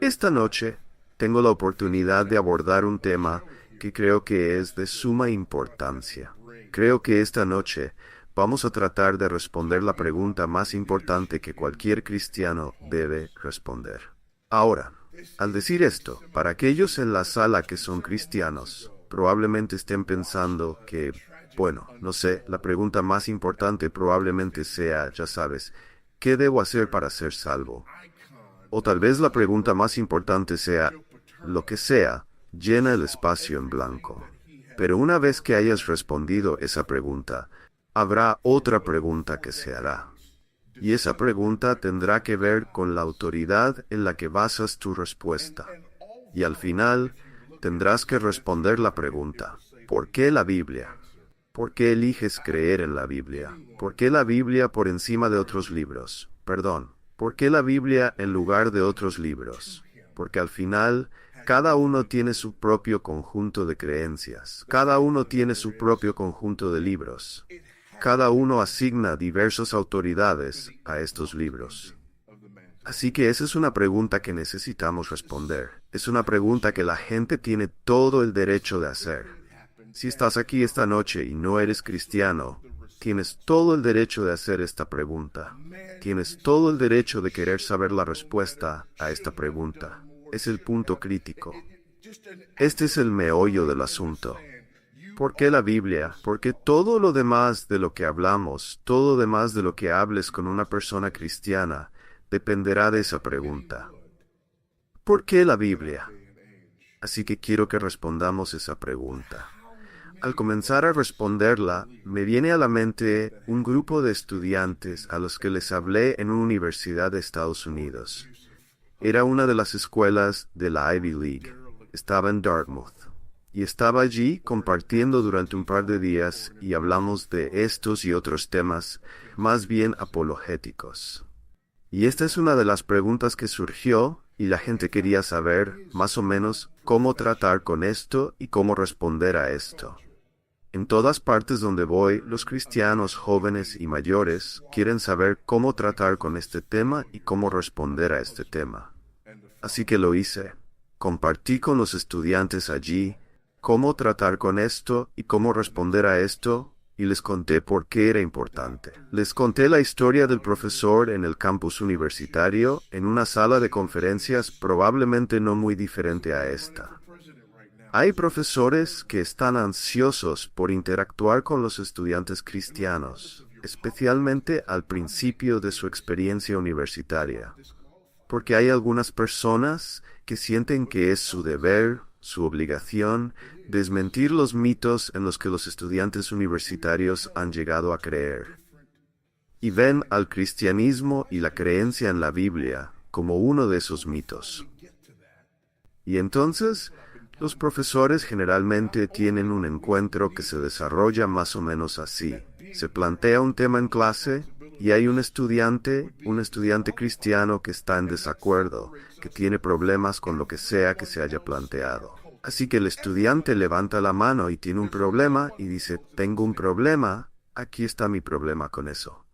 Esta noche tengo la oportunidad de abordar un tema que creo que es de suma importancia. Creo que esta noche vamos a tratar de responder la pregunta más importante que cualquier cristiano debe responder. Ahora, al decir esto, para aquellos en la sala que son cristianos, probablemente estén pensando que, bueno, no sé, la pregunta más importante probablemente sea, ya sabes, ¿qué debo hacer para ser salvo? O tal vez la pregunta más importante sea, lo que sea, llena el espacio en blanco. Pero una vez que hayas respondido esa pregunta, habrá otra pregunta que se hará. Y esa pregunta tendrá que ver con la autoridad en la que basas tu respuesta. Y al final, tendrás que responder la pregunta, ¿por qué la Biblia? ¿Por qué eliges creer en la Biblia? ¿Por qué la Biblia por encima de otros libros? Perdón, ¿por qué la Biblia en lugar de otros libros? Porque al final, cada uno tiene su propio conjunto de creencias. Cada uno tiene su propio conjunto de libros. Cada uno asigna diversas autoridades a estos libros. Así que esa es una pregunta que necesitamos responder. Es una pregunta que la gente tiene todo el derecho de hacer. Si estás aquí esta noche y no eres cristiano, tienes todo el derecho de hacer esta pregunta. Tienes todo el derecho de querer saber la respuesta a esta pregunta. Es el punto crítico. Este es el meollo del asunto. ¿Por qué la Biblia? Porque todo lo demás de lo que hablamos, todo lo demás de lo que hables con una persona cristiana, dependerá de esa pregunta. ¿Por qué la Biblia? Así que quiero que respondamos esa pregunta. Al comenzar a responderla, me viene a la mente un grupo de estudiantes a los que les hablé en una universidad de Estados Unidos. Era una de las escuelas de la Ivy League. Estaba en Dartmouth. Y estaba allí compartiendo durante un par de días y hablamos de estos y otros temas, más bien apologéticos. Y esta es una de las preguntas que surgió y la gente quería saber, más o menos, cómo tratar con esto y cómo responder a esto. En todas partes donde voy, los cristianos jóvenes y mayores quieren saber cómo tratar con este tema y cómo responder a este tema. Así que lo hice. Compartí con los estudiantes allí cómo tratar con esto y cómo responder a esto, y les conté por qué era importante. Les conté la historia del profesor en el campus universitario, en una sala de conferencias probablemente no muy diferente a esta. Hay profesores que están ansiosos por interactuar con los estudiantes cristianos, especialmente al principio de su experiencia universitaria, porque hay algunas personas que sienten que es su deber, su obligación, desmentir los mitos en los que los estudiantes universitarios han llegado a creer. Y ven al cristianismo y la creencia en la Biblia como uno de esos mitos. Y entonces, los profesores generalmente tienen un encuentro que se desarrolla más o menos así. Se plantea un tema en clase y hay un estudiante cristiano que está en desacuerdo, que tiene problemas con lo que sea que se haya planteado. Así que el estudiante levanta la mano y tiene un problema y dice, tengo un problema, aquí está mi problema con eso.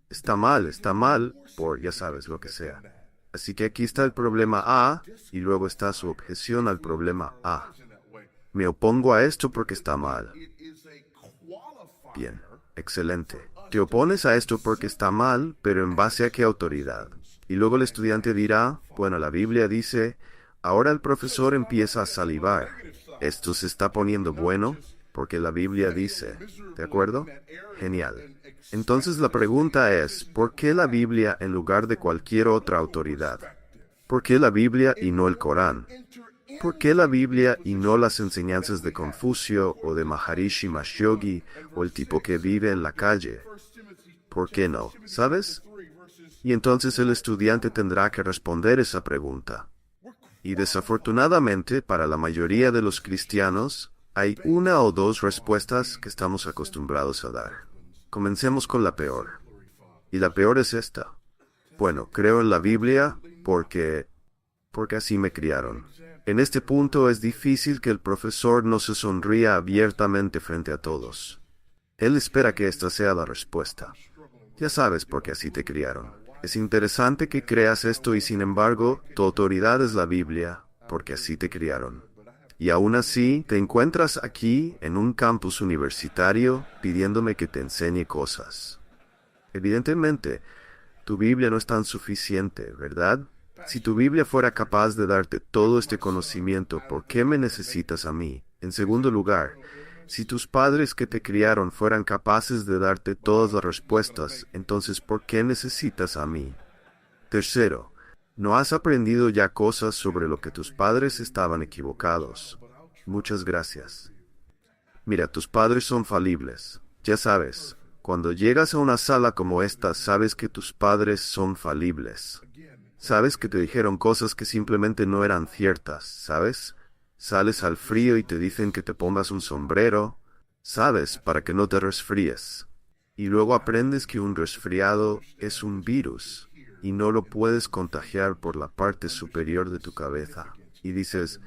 Está mal, por ya sabes lo que sea. Así que aquí está el problema A y luego está su objeción al problema A. Me opongo a esto porque está mal. Bien, excelente. Te opones a esto porque está mal, pero ¿en base a qué autoridad? Y luego el estudiante dirá, bueno, la Biblia dice, ahora el profesor empieza a salivar. Esto se está poniendo bueno porque la Biblia dice, ¿de acuerdo? Genial. Entonces la pregunta es, ¿por qué la Biblia en lugar de cualquier otra autoridad? ¿Por qué la Biblia y no el Corán? ¿Por qué la Biblia y no las enseñanzas de Confucio o de Maharishi Mahesh Yogi o el tipo que vive en la calle? ¿Por qué no? ¿Sabes? Y entonces el estudiante tendrá que responder esa pregunta. Y desafortunadamente, para la mayoría de los cristianos, hay una o dos respuestas que estamos acostumbrados a dar. Comencemos con la peor. Y la peor es esta. Bueno, creo en la Biblia porque así me criaron. En este punto es difícil que el profesor no se sonría abiertamente frente a todos. Él espera que esta sea la respuesta. Ya sabes por qué así te criaron. Es interesante que creas esto y sin embargo, tu autoridad es la Biblia, porque así te criaron. Y aún así, te encuentras aquí, en un campus universitario, pidiéndome que te enseñe cosas. Evidentemente, tu Biblia no es tan suficiente, ¿verdad? Si tu Biblia fuera capaz de darte todo este conocimiento, ¿por qué me necesitas a mí? En segundo lugar, si tus padres que te criaron fueran capaces de darte todas las respuestas, entonces ¿por qué necesitas a mí? Tercero, ¿no has aprendido ya cosas sobre lo que tus padres estaban equivocados? Muchas gracias. Mira, tus padres son falibles. Ya sabes, cuando llegas a una sala como esta, sabes que tus padres son falibles. Sabes que te dijeron cosas que simplemente no eran ciertas, ¿sabes? Sales al frío y te dicen que te pongas un sombrero, ¿sabes? Para que no te resfríes. Y luego aprendes que un resfriado es un virus y no lo puedes contagiar por la parte superior de tu cabeza. Y dices,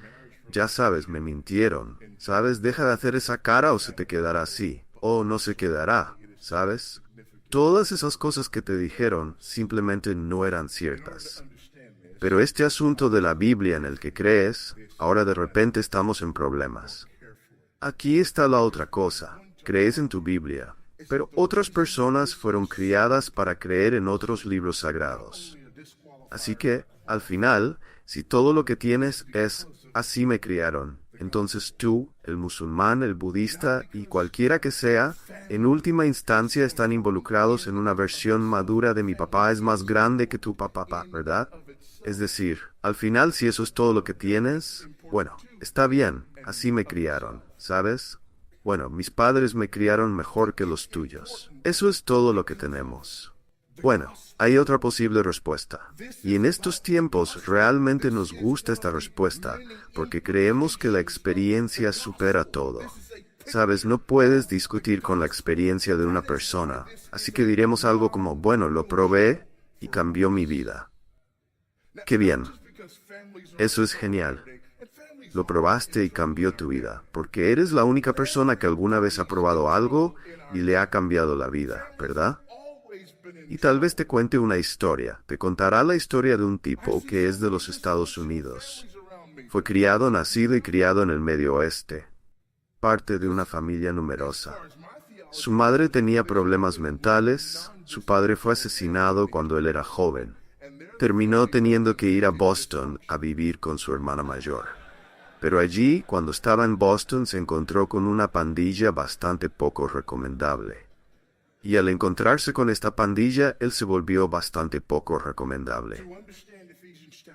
ya sabes, me mintieron. ¿Sabes? Deja de hacer esa cara o se te quedará así. O no se quedará, ¿sabes? Todas esas cosas que te dijeron simplemente no eran ciertas. Pero este asunto de la Biblia en el que crees, ahora de repente estamos en problemas. Aquí está la otra cosa. Crees en tu Biblia, pero otras personas fueron criadas para creer en otros libros sagrados. Así que, al final, si todo lo que tienes es así me criaron, entonces tú, el musulmán, el budista y cualquiera que sea, en última instancia están involucrados en una versión madura de mi papá es más grande que tu papá, ¿verdad? Es decir, al final si eso es todo lo que tienes, bueno, está bien, así me criaron, ¿sabes? Bueno, mis padres me criaron mejor que los tuyos. Eso es todo lo que tenemos. Bueno, hay otra posible respuesta. Y en estos tiempos realmente nos gusta esta respuesta, porque creemos que la experiencia supera todo. Sabes, no puedes discutir con la experiencia de una persona, así que diremos algo como, bueno, lo probé y cambió mi vida. ¡Qué bien! Eso es genial. Lo probaste y cambió tu vida, porque eres la única persona que alguna vez ha probado algo y le ha cambiado la vida, ¿verdad? Y tal vez te cuente una historia. Te contará la historia de un tipo que es de los Estados Unidos. Fue criado, nacido y criado en el Medio Oeste, parte de una familia numerosa. Su madre tenía problemas mentales, su padre fue asesinado cuando él era joven. Terminó teniendo que ir a Boston a vivir con su hermana mayor. Pero allí, cuando estaba en Boston, se encontró con una pandilla bastante poco recomendable. Y al encontrarse con esta pandilla, él se volvió bastante poco recomendable.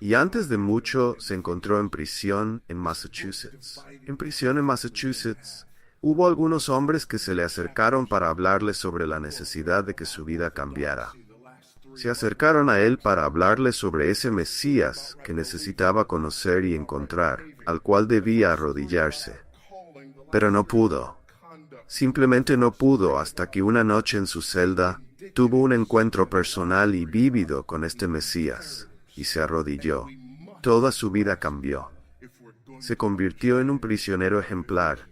Y antes de mucho, se encontró en prisión en Massachusetts. En prisión en Massachusetts, hubo algunos hombres que se le acercaron para hablarle sobre la necesidad de que su vida cambiara. Se acercaron a él para hablarle sobre ese Mesías que necesitaba conocer y encontrar, al cual debía arrodillarse. Pero no pudo. Simplemente no pudo hasta que una noche en su celda tuvo un encuentro personal y vívido con este Mesías, y se arrodilló. Toda su vida cambió. Se convirtió en un prisionero ejemplar,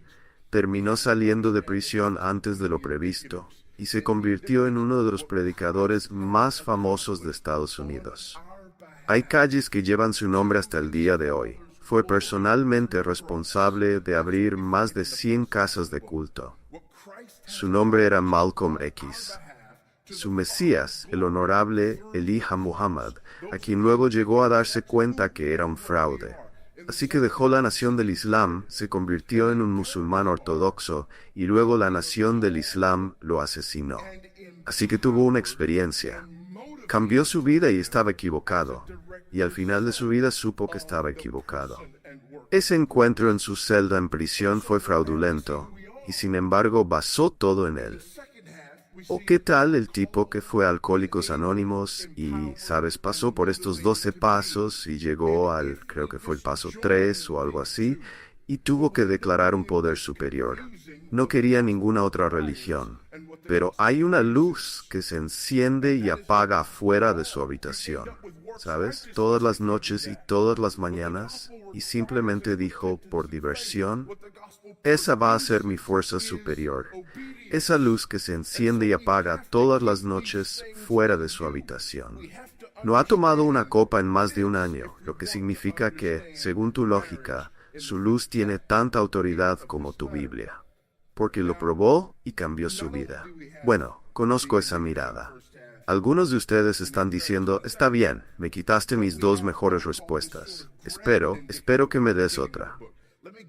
terminó saliendo de prisión antes de lo previsto, y se convirtió en uno de los predicadores más famosos de Estados Unidos. Hay calles que llevan su nombre hasta el día de hoy. Fue personalmente responsable de abrir más de 100 casas de culto. Su nombre era Malcolm X. Su Mesías, el honorable Elijah Muhammad, a quien luego llegó a darse cuenta que era un fraude. Así que dejó la nación del Islam, se convirtió en un musulmán ortodoxo y luego la nación del Islam lo asesinó. Así que tuvo una experiencia. Cambió su vida y estaba equivocado. Y al final de su vida supo que estaba equivocado. Ese encuentro en su celda en prisión fue fraudulento, y sin embargo basó todo en él. ¿O qué tal el tipo que fue a Alcohólicos Anónimos y, sabes, pasó por estos 12 pasos y llegó al, creo que fue el paso 3 o algo así, y tuvo que declarar un poder superior? No quería ninguna otra religión, pero hay una luz que se enciende y apaga afuera de su habitación, ¿sabes? Todas las noches y todas las mañanas, y simplemente dijo, por diversión, Esa va a ser mi fuerza superior. Esa luz que se enciende y apaga todas las noches fuera de su habitación. No ha tomado una copa en más de un año, lo que significa que, según tu lógica, su luz tiene tanta autoridad como tu Biblia. Porque lo probó y cambió su vida. Bueno, conozco esa mirada. Algunos de ustedes están diciendo, está bien, me quitaste mis dos mejores respuestas. Espero que me des otra.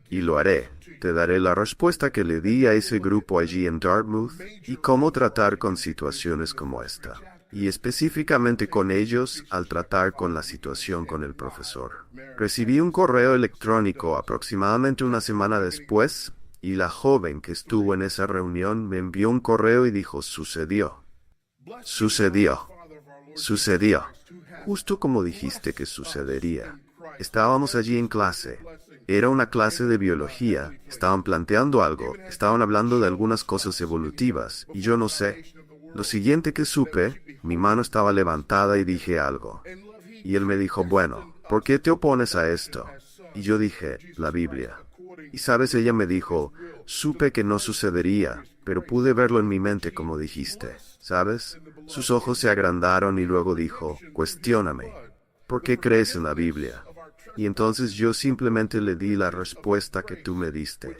Y lo haré. Te daré la respuesta que le di a ese grupo allí en Dartmouth y cómo tratar con situaciones como esta. Y específicamente con ellos al tratar con la situación con el profesor. Recibí un correo electrónico aproximadamente una semana después y la joven que estuvo en esa reunión me envió un correo y dijo, sucedió. Sucedió. Sucedió. Justo como dijiste que sucedería. Estábamos allí en clase. Era una clase de biología. Estaban planteando algo. Estaban hablando de algunas cosas evolutivas. Y yo no sé. Lo siguiente que supe, mi mano estaba levantada y dije algo. Y él me dijo, bueno, ¿por qué te opones a esto? Y yo dije, la Biblia. Y sabes, ella me dijo, supe que no sucedería, pero pude verlo en mi mente como dijiste. ¿Sabes? Sus ojos se agrandaron y luego dijo, cuestióname. ¿Por qué crees en la Biblia? Y entonces yo simplemente le di la respuesta que tú me diste.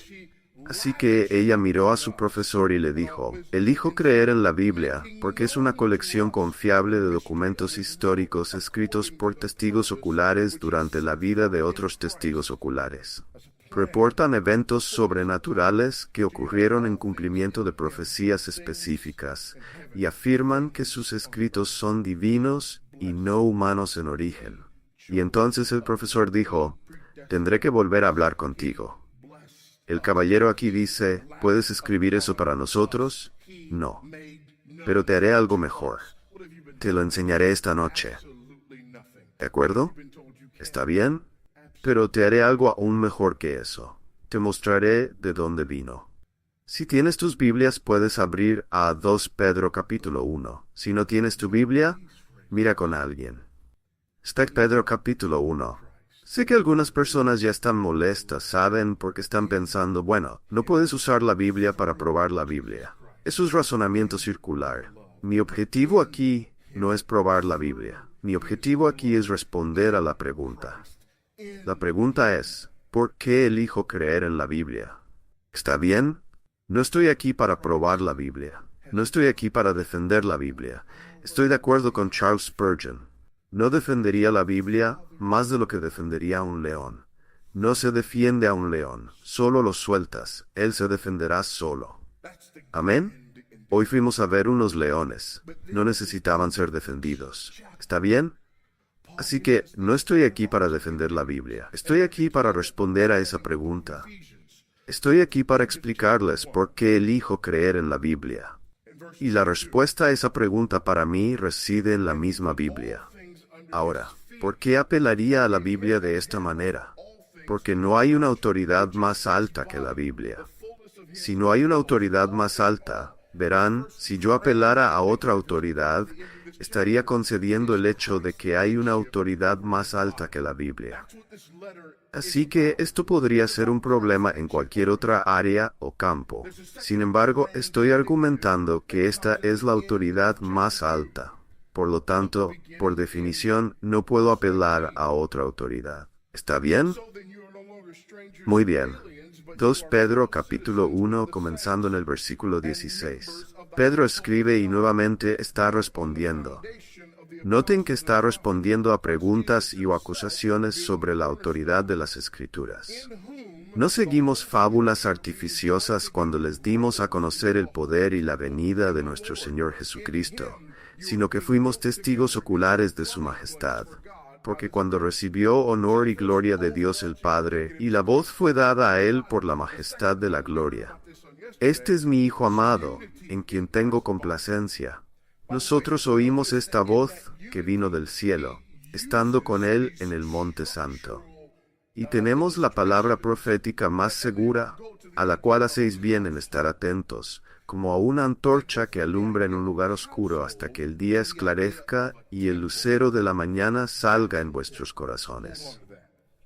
Así que ella miró a su profesor y le dijo, elijo creer en la Biblia porque es una colección confiable de documentos históricos escritos por testigos oculares durante la vida de otros testigos oculares. Reportan eventos sobrenaturales que ocurrieron en cumplimiento de profecías específicas y afirman que sus escritos son divinos y no humanos en origen. Y entonces el profesor dijo, tendré que volver a hablar contigo. El caballero aquí dice, ¿puedes escribir eso para nosotros? No. Pero te haré algo mejor. Te lo enseñaré esta noche. ¿De acuerdo? ¿Está bien? Pero te haré algo aún mejor que eso. Te mostraré de dónde vino. Si tienes tus Biblias, puedes abrir a 2 Pedro capítulo 1. Si no tienes tu Biblia, mira con alguien. Está Pedro capítulo 1. Sé que algunas personas ya están molestas, ¿saben? Porque están pensando, bueno, no puedes usar la Biblia para probar la Biblia. Eso es razonamiento circular. Mi objetivo aquí no es probar la Biblia. Mi objetivo aquí es responder a la pregunta. La pregunta es, ¿por qué elijo creer en la Biblia? ¿Está bien? No estoy aquí para probar la Biblia. No estoy aquí para defender la Biblia. Estoy de acuerdo con Charles Spurgeon. No defendería la Biblia más de lo que defendería a un león. No se defiende a un león, solo lo sueltas, él se defenderá solo. ¿Amén? Hoy fuimos a ver unos leones. No necesitaban ser defendidos. ¿Está bien? Así que no estoy aquí para defender la Biblia. Estoy aquí para responder a esa pregunta. Estoy aquí para explicarles por qué elijo creer en la Biblia. Y la respuesta a esa pregunta para mí reside en la misma Biblia. Ahora, ¿por qué apelaría a la Biblia de esta manera? Porque no hay una autoridad más alta que la Biblia. Si no hay una autoridad más alta, verán, si yo apelara a otra autoridad, estaría concediendo el hecho de que hay una autoridad más alta que la Biblia. Así que esto podría ser un problema en cualquier otra área o campo. Sin embargo, estoy argumentando que esta es la autoridad más alta. Por lo tanto, por definición, no puedo apelar a otra autoridad. ¿Está bien? Muy bien. 2 Pedro capítulo 1, comenzando en el versículo 16. Pedro escribe y nuevamente está respondiendo. Noten que está respondiendo a preguntas y o acusaciones sobre la autoridad de las Escrituras. No seguimos fábulas artificiosas cuando les dimos a conocer el poder y la venida de nuestro Señor Jesucristo, sino que fuimos testigos oculares de su majestad. Porque cuando recibió honor y gloria de Dios el Padre, y la voz fue dada a él por la majestad de la gloria. Este es mi Hijo amado, en quien tengo complacencia. Nosotros oímos esta voz que vino del cielo, estando con él en el Monte Santo. Y tenemos la palabra profética más segura, a la cual hacéis bien en estar atentos, como a una antorcha que alumbra en un lugar oscuro hasta que el día esclarezca y el lucero de la mañana salga en vuestros corazones.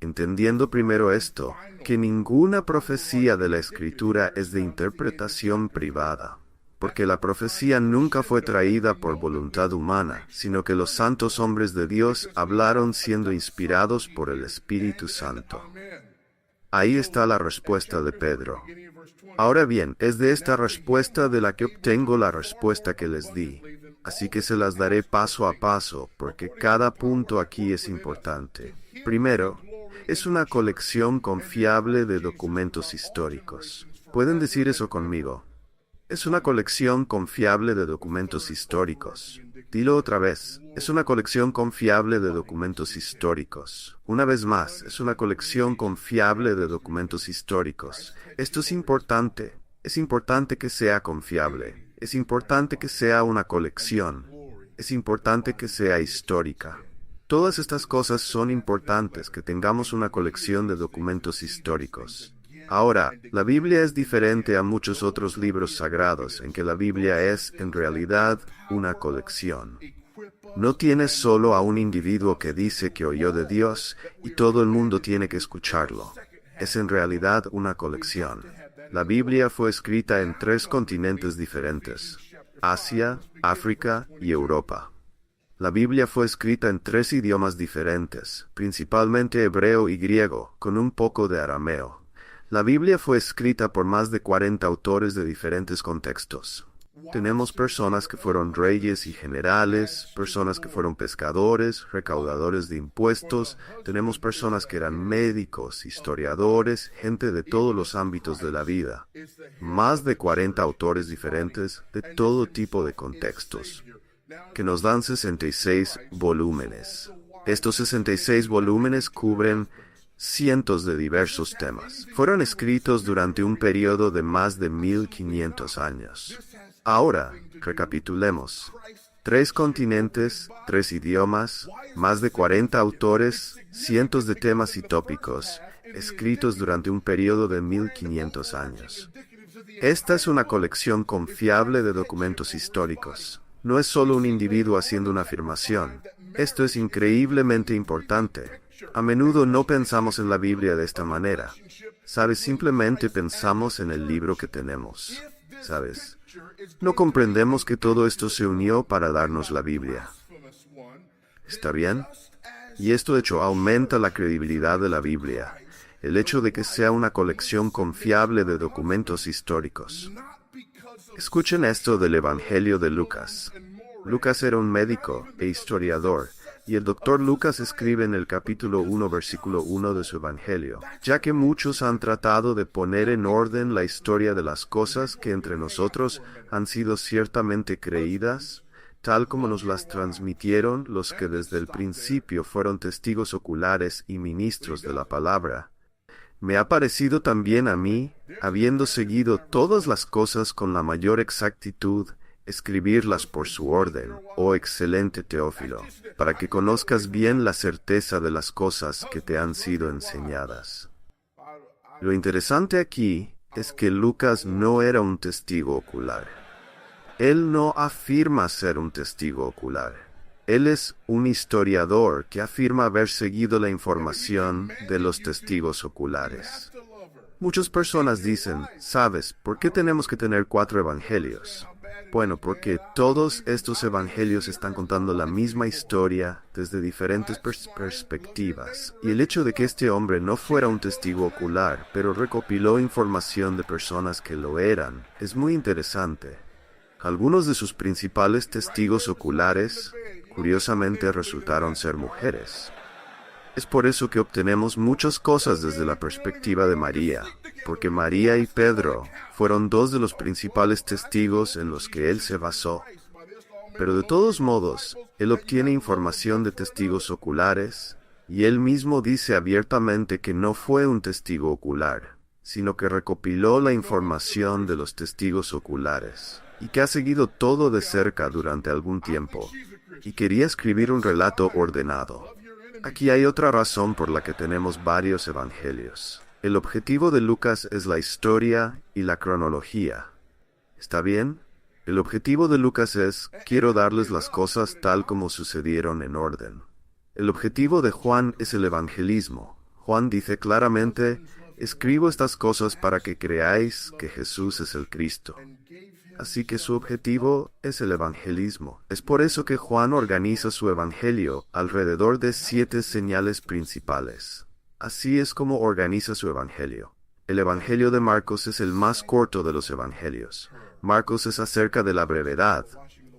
entendiendo primero esto, que ninguna profecía de la Escritura es de interpretación privada, porque la profecía nunca fue traída por voluntad humana, sino que los santos hombres de Dios hablaron siendo inspirados por el Espíritu Santo. Ahí está la respuesta de Pedro. Ahora bien, es de esta respuesta de la que obtengo la respuesta que les di. Así que se las daré paso a paso, porque cada punto aquí es importante. Primero, es una colección confiable de documentos históricos. ¿Pueden decir eso conmigo? Es una colección confiable de documentos históricos. Dilo otra vez. Es una colección confiable de documentos históricos. Una vez más, es una colección confiable de documentos históricos. Esto es importante. Es importante que sea confiable. Es importante que sea una colección. Es importante que sea histórica. Todas estas cosas son importantes, que tengamos una colección de documentos históricos. Ahora, la Biblia es diferente a muchos otros libros sagrados, en que la Biblia es, en realidad, una colección. No tiene solo a un individuo que dice que oyó de Dios y todo el mundo tiene que escucharlo. Es en realidad una colección. La Biblia fue escrita en 3 continentes diferentes: Asia, África y Europa. La Biblia fue escrita en 3 idiomas diferentes, principalmente hebreo y griego, con un poco de arameo. La Biblia fue escrita por más de 40 autores de diferentes contextos. Tenemos personas que fueron reyes y generales, personas que fueron pescadores, recaudadores de impuestos, tenemos personas que eran médicos, historiadores, gente de todos los ámbitos de la vida. Más de 40 autores diferentes de todo tipo de contextos, que nos dan 66 volúmenes. Estos 66 volúmenes cubren cientos de diversos temas. Fueron escritos durante un periodo de más de 1500 años. Ahora, recapitulemos. 3 continentes, 3 idiomas, más de 40 autores, cientos de temas y tópicos, escritos durante un periodo de 1500 años. Esta es una colección confiable de documentos históricos. No es solo un individuo haciendo una afirmación. Esto es increíblemente importante. A menudo no pensamos en la Biblia de esta manera. ¿Sabes? Simplemente pensamos en el libro que tenemos. ¿Sabes? No comprendemos que todo esto se unió para darnos la Biblia. ¿Está bien? Y esto de hecho aumenta la credibilidad de la Biblia. El hecho de que sea una colección confiable de documentos históricos. Escuchen esto del Evangelio de Lucas. Lucas era un médico e historiador, y el doctor Lucas escribe en el capítulo 1, versículo 1 de su Evangelio: ya que muchos han tratado de poner en orden la historia de las cosas que entre nosotros han sido ciertamente creídas, tal como nos las transmitieron los que desde el principio fueron testigos oculares y ministros de la palabra. Me ha parecido también a mí, habiendo seguido todas las cosas con la mayor exactitud, escribirlas por su orden, oh excelente Teófilo, para que conozcas bien la certeza de las cosas que te han sido enseñadas. Lo interesante aquí es que Lucas no era un testigo ocular. Él no afirma ser un testigo ocular. Él es un historiador que afirma haber seguido la información de los testigos oculares. Muchas personas dicen, ¿sabes por qué tenemos que tener 4 evangelios? Bueno, porque todos estos evangelios están contando la misma historia desde diferentes perspectivas. Y el hecho de que este hombre no fuera un testigo ocular, pero recopiló información de personas que lo eran, es muy interesante. Algunos de sus principales testigos oculares, curiosamente, resultaron ser mujeres. Es por eso que obtenemos muchas cosas desde la perspectiva de María, porque María y Pedro fueron 2 de los principales testigos en los que él se basó. Pero de todos modos, él obtiene información de testigos oculares, y él mismo dice abiertamente que no fue un testigo ocular, sino que recopiló la información de los testigos oculares, y que ha seguido todo de cerca durante algún tiempo, y quería escribir un relato ordenado. Aquí hay otra razón por la que tenemos varios evangelios. El objetivo de Lucas es la historia y la cronología. ¿Está bien? El objetivo de Lucas es, quiero darles las cosas tal como sucedieron en orden. El objetivo de Juan es el evangelismo. Juan dice claramente, escribo estas cosas para que creáis que Jesús es el Cristo. Así que su objetivo es el evangelismo. Es por eso que Juan organiza su evangelio alrededor de 7 señales principales. Así es como organiza su evangelio. El evangelio de Marcos es el más corto de los evangelios. Marcos es acerca de la brevedad,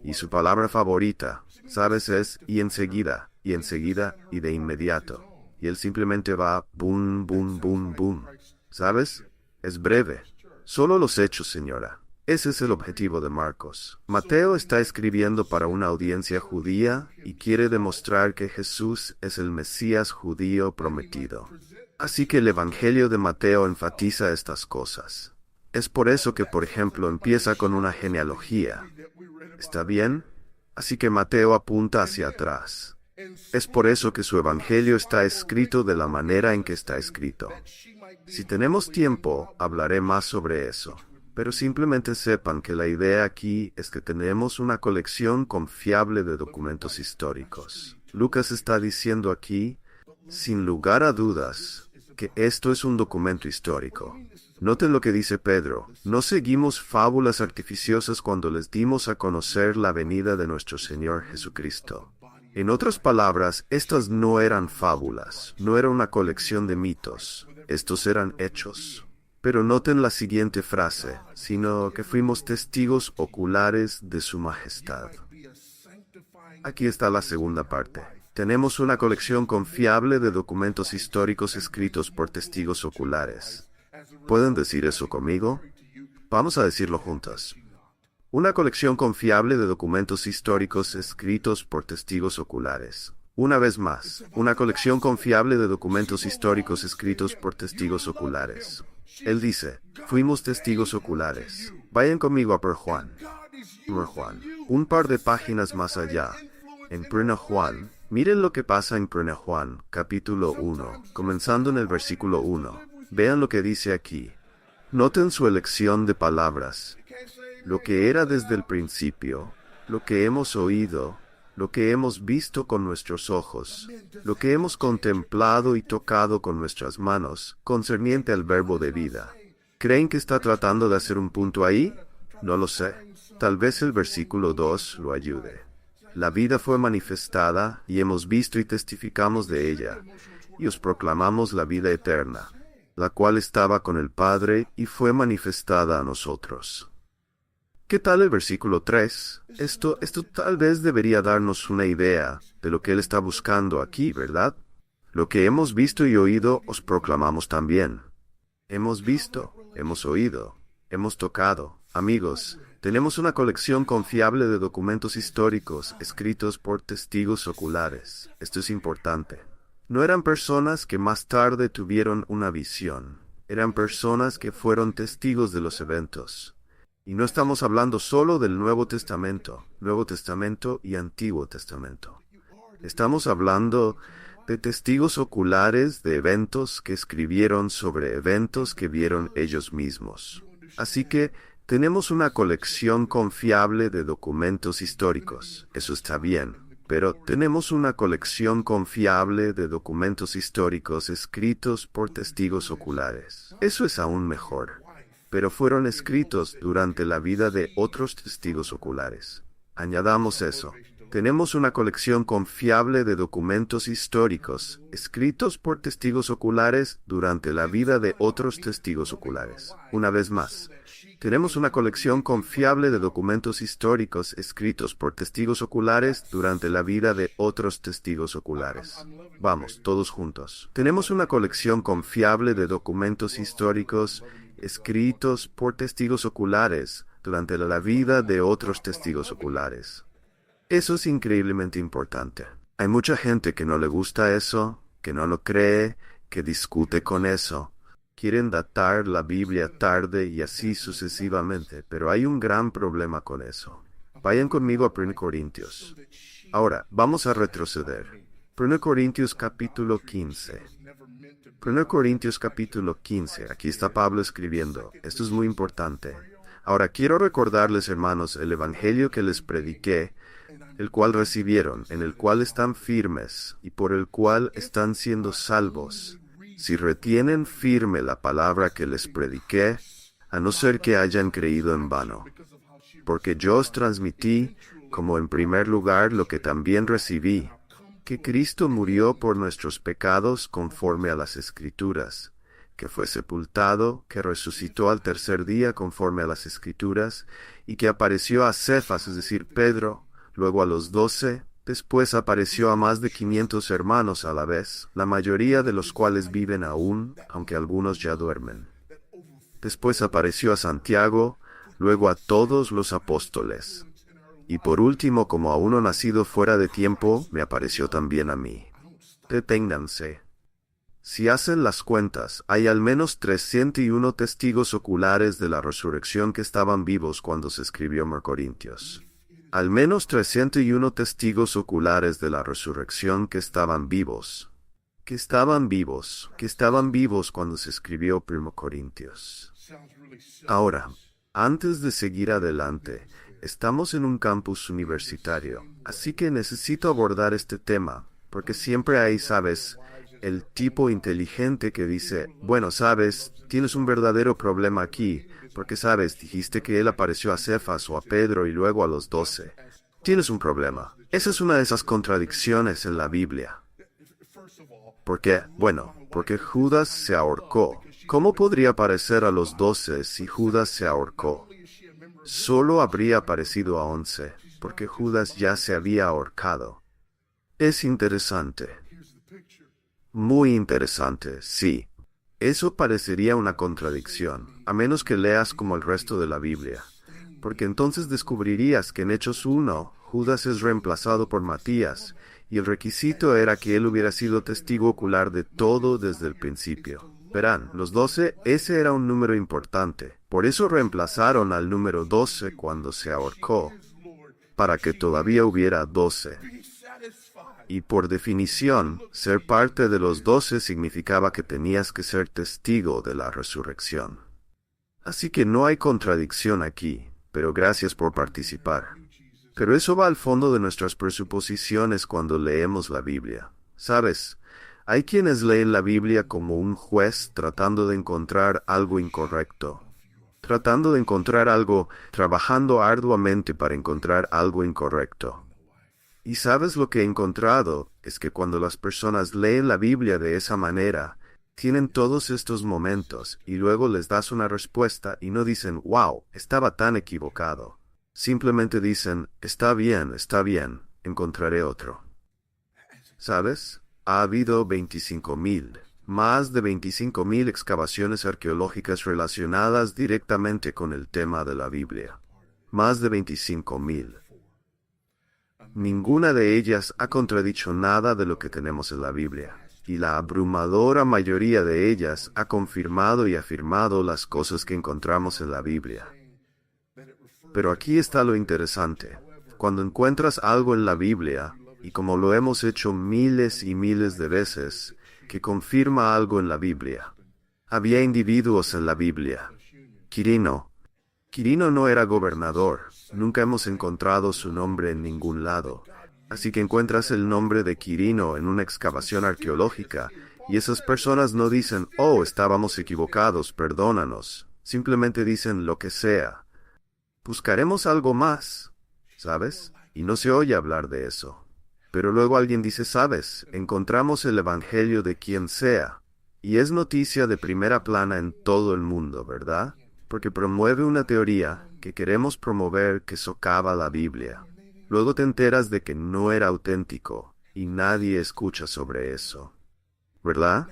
y su palabra favorita, ¿sabes? Es y enseguida, y de inmediato. Y él simplemente va boom, boom, boom, boom. ¿Sabes? Es breve. Solo los hechos, señora. Ese es el objetivo de Marcos. Mateo está escribiendo para una audiencia judía y quiere demostrar que Jesús es el Mesías judío prometido. Así que el Evangelio de Mateo enfatiza estas cosas. Es por eso que, por ejemplo, empieza con una genealogía. ¿Está bien? Así que Mateo apunta hacia atrás. Es por eso que su Evangelio está escrito de la manera en que está escrito. Si tenemos tiempo, hablaré más sobre eso. Pero simplemente sepan que la idea aquí es que tenemos una colección confiable de documentos históricos. Lucas está diciendo aquí, sin lugar a dudas, que esto es un documento histórico. Noten lo que dice Pedro, no seguimos fábulas artificiosas cuando les dimos a conocer la venida de nuestro Señor Jesucristo. En otras palabras, estas no eran fábulas, no era una colección de mitos, estos eran hechos. Pero noten la siguiente frase, sino que fuimos testigos oculares de su majestad. Aquí está la segunda parte. Tenemos una colección confiable de documentos históricos escritos por testigos oculares. ¿Pueden decir eso conmigo? Vamos a decirlo juntos. Una colección confiable de documentos históricos escritos por testigos oculares. Una vez más, una colección confiable de documentos históricos escritos por testigos oculares. Él dice, fuimos testigos oculares. Vayan conmigo a 1 Juan. 1 Juan. Un par de páginas más allá. En 1 Juan, miren lo que pasa en 1 Juan, capítulo 1, comenzando en el versículo 1. Vean lo que dice aquí. Noten su elección de palabras. Lo que era desde el principio, lo que hemos oído, lo que hemos visto con nuestros ojos, lo que hemos contemplado y tocado con nuestras manos, concerniente al verbo de vida. ¿Creen que está tratando de hacer un punto ahí? No lo sé. Tal vez el versículo 2 lo ayude. La vida fue manifestada, y hemos visto y testificamos de ella, y os proclamamos la vida eterna, la cual estaba con el Padre y fue manifestada a nosotros. ¿Qué tal el versículo 3? Esto tal vez debería darnos una idea de lo que él está buscando aquí, ¿verdad? Lo que hemos visto y oído os proclamamos también. Hemos visto, hemos oído, hemos tocado. Amigos, tenemos una colección confiable de documentos históricos escritos por testigos oculares. Esto es importante. No eran personas que más tarde tuvieron una visión. Eran personas que fueron testigos de los eventos. Y no estamos hablando solo del Nuevo Testamento y Antiguo Testamento. Estamos hablando de testigos oculares de eventos que escribieron sobre eventos que vieron ellos mismos. Así que tenemos una colección confiable de documentos históricos. Eso está bien. Pero tenemos una colección confiable de documentos históricos escritos por testigos oculares. Eso es aún mejor. Pero fueron escritos durante la vida de otros testigos oculares. Añadamos eso. Tenemos una colección confiable de documentos históricos, escritos por testigos oculares durante la vida de otros testigos oculares. Una vez más, tenemos una colección confiable de documentos históricos, escritos por testigos oculares durante la vida de otros testigos oculares. Vamos, todos juntos. Tenemos una colección confiable de documentos históricos, escritos por testigos oculares durante la vida de otros testigos oculares. Eso es increíblemente importante. Hay mucha gente que no le gusta eso, que no lo cree, que discute con eso. Quieren datar la Biblia tarde y así sucesivamente, pero hay un gran problema con eso. Vayan conmigo a 1 Corintios. Ahora, vamos a retroceder. 1 Corintios capítulo 15. 1 Corintios capítulo 15. Aquí está Pablo escribiendo. Esto es muy importante. Ahora, quiero recordarles, hermanos, el evangelio que les prediqué, el cual recibieron, en el cual están firmes y por el cual están siendo salvos, si retienen firme la palabra que les prediqué, a no ser que hayan creído en vano. Porque yo os transmití, como en primer lugar lo que también recibí, que Cristo murió por nuestros pecados conforme a las Escrituras, que fue sepultado, que resucitó al tercer día conforme a las Escrituras, y que apareció a Cefas, es decir, Pedro, luego a los 12, después apareció a más de 500 hermanos a la vez, la mayoría de los cuales viven aún, aunque algunos ya duermen. Después apareció a Santiago, luego a todos los apóstoles. Y por último, como a uno nacido fuera de tiempo, me apareció también a mí. Deténganse. Si hacen las cuentas, hay al menos 301 testigos oculares de la resurrección que estaban vivos cuando se escribió 1 Corintios. Al menos 301 testigos oculares de la resurrección que estaban vivos. Que estaban vivos cuando se escribió 1 Corintios. Ahora, antes de seguir adelante, estamos en un campus universitario, así que necesito abordar este tema, porque siempre hay, sabes, el tipo inteligente que dice, bueno, sabes, tienes un verdadero problema aquí, porque sabes, dijiste que él apareció a Cefas o a Pedro y luego a los 12. Tienes un problema. Esa es una de esas contradicciones en la Biblia. ¿Por qué? Bueno, porque Judas se ahorcó. ¿Cómo podría aparecer a los 12 si Judas se ahorcó? Solo habría aparecido a 11, porque Judas ya se había ahorcado. Es interesante. Muy interesante, sí. Eso parecería una contradicción, a menos que leas como el resto de la Biblia, porque entonces descubrirías que en Hechos 1, Judas es reemplazado por Matías, y el requisito era que él hubiera sido testigo ocular de todo desde el principio. Verán, los 12, ese era un número importante. Por eso reemplazaron al número 12 cuando se ahorcó, para que todavía hubiera 12. Y por definición, ser parte de los 12 significaba que tenías que ser testigo de la resurrección. Así que no hay contradicción aquí, pero gracias por participar. Pero eso va al fondo de nuestras presuposiciones cuando leemos la Biblia. ¿Sabes? Hay quienes leen la Biblia como un juez tratando de encontrar algo incorrecto. Tratando de encontrar algo, trabajando arduamente para encontrar algo incorrecto. Y sabes lo que he encontrado, es que cuando las personas leen la Biblia de esa manera, tienen todos estos momentos y luego les das una respuesta y no dicen, wow, estaba tan equivocado. Simplemente dicen, está bien, encontraré otro. ¿Sabes? Ha habido 25,000, más de 25,000 excavaciones arqueológicas relacionadas directamente con el tema de la Biblia. Más de 25,000. Ninguna de ellas ha contradicho nada de lo que tenemos en la Biblia, y la abrumadora mayoría de ellas ha confirmado y afirmado las cosas que encontramos en la Biblia. Pero aquí está lo interesante. Cuando encuentras algo en la Biblia, y como lo hemos hecho miles y miles de veces, que confirma algo en la Biblia. Había individuos en la Biblia. Quirino no era gobernador. Nunca hemos encontrado su nombre en ningún lado. Así que encuentras el nombre de Quirino en una excavación arqueológica, y esas personas no dicen, oh, estábamos equivocados, perdónanos. Simplemente dicen lo que sea. Buscaremos algo más, ¿sabes? Y no se oye hablar de eso. Pero luego alguien dice, ¿sabes? Encontramos el Evangelio de quien sea. Y es noticia de primera plana en todo el mundo, ¿verdad? Porque promueve una teoría que queremos promover que socava la Biblia. Luego te enteras de que no era auténtico, y nadie escucha sobre eso. ¿Verdad?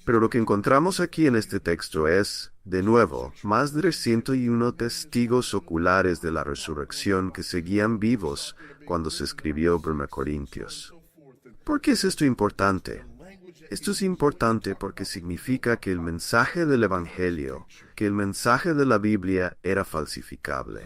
Pero lo que encontramos aquí en este texto es, de nuevo, más de 101 testigos oculares de la resurrección que seguían vivos cuando se escribió 1 Corintios. ¿Por qué es esto importante? Esto es importante porque significa que el mensaje del Evangelio, que el mensaje de la Biblia era falsificable.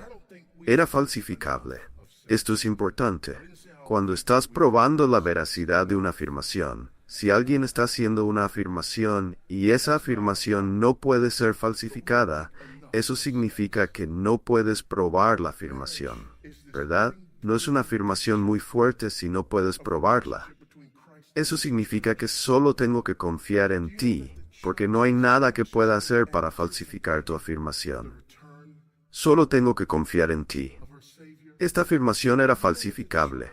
Era falsificable. Esto es importante. Cuando estás probando la veracidad de una afirmación, si alguien está haciendo una afirmación y esa afirmación no puede ser falsificada, eso significa que no puedes probar la afirmación, ¿verdad? No es una afirmación muy fuerte si no puedes probarla. Eso significa que solo tengo que confiar en ti, porque no hay nada que pueda hacer para falsificar tu afirmación. Solo tengo que confiar en ti. Esta afirmación era falsificable.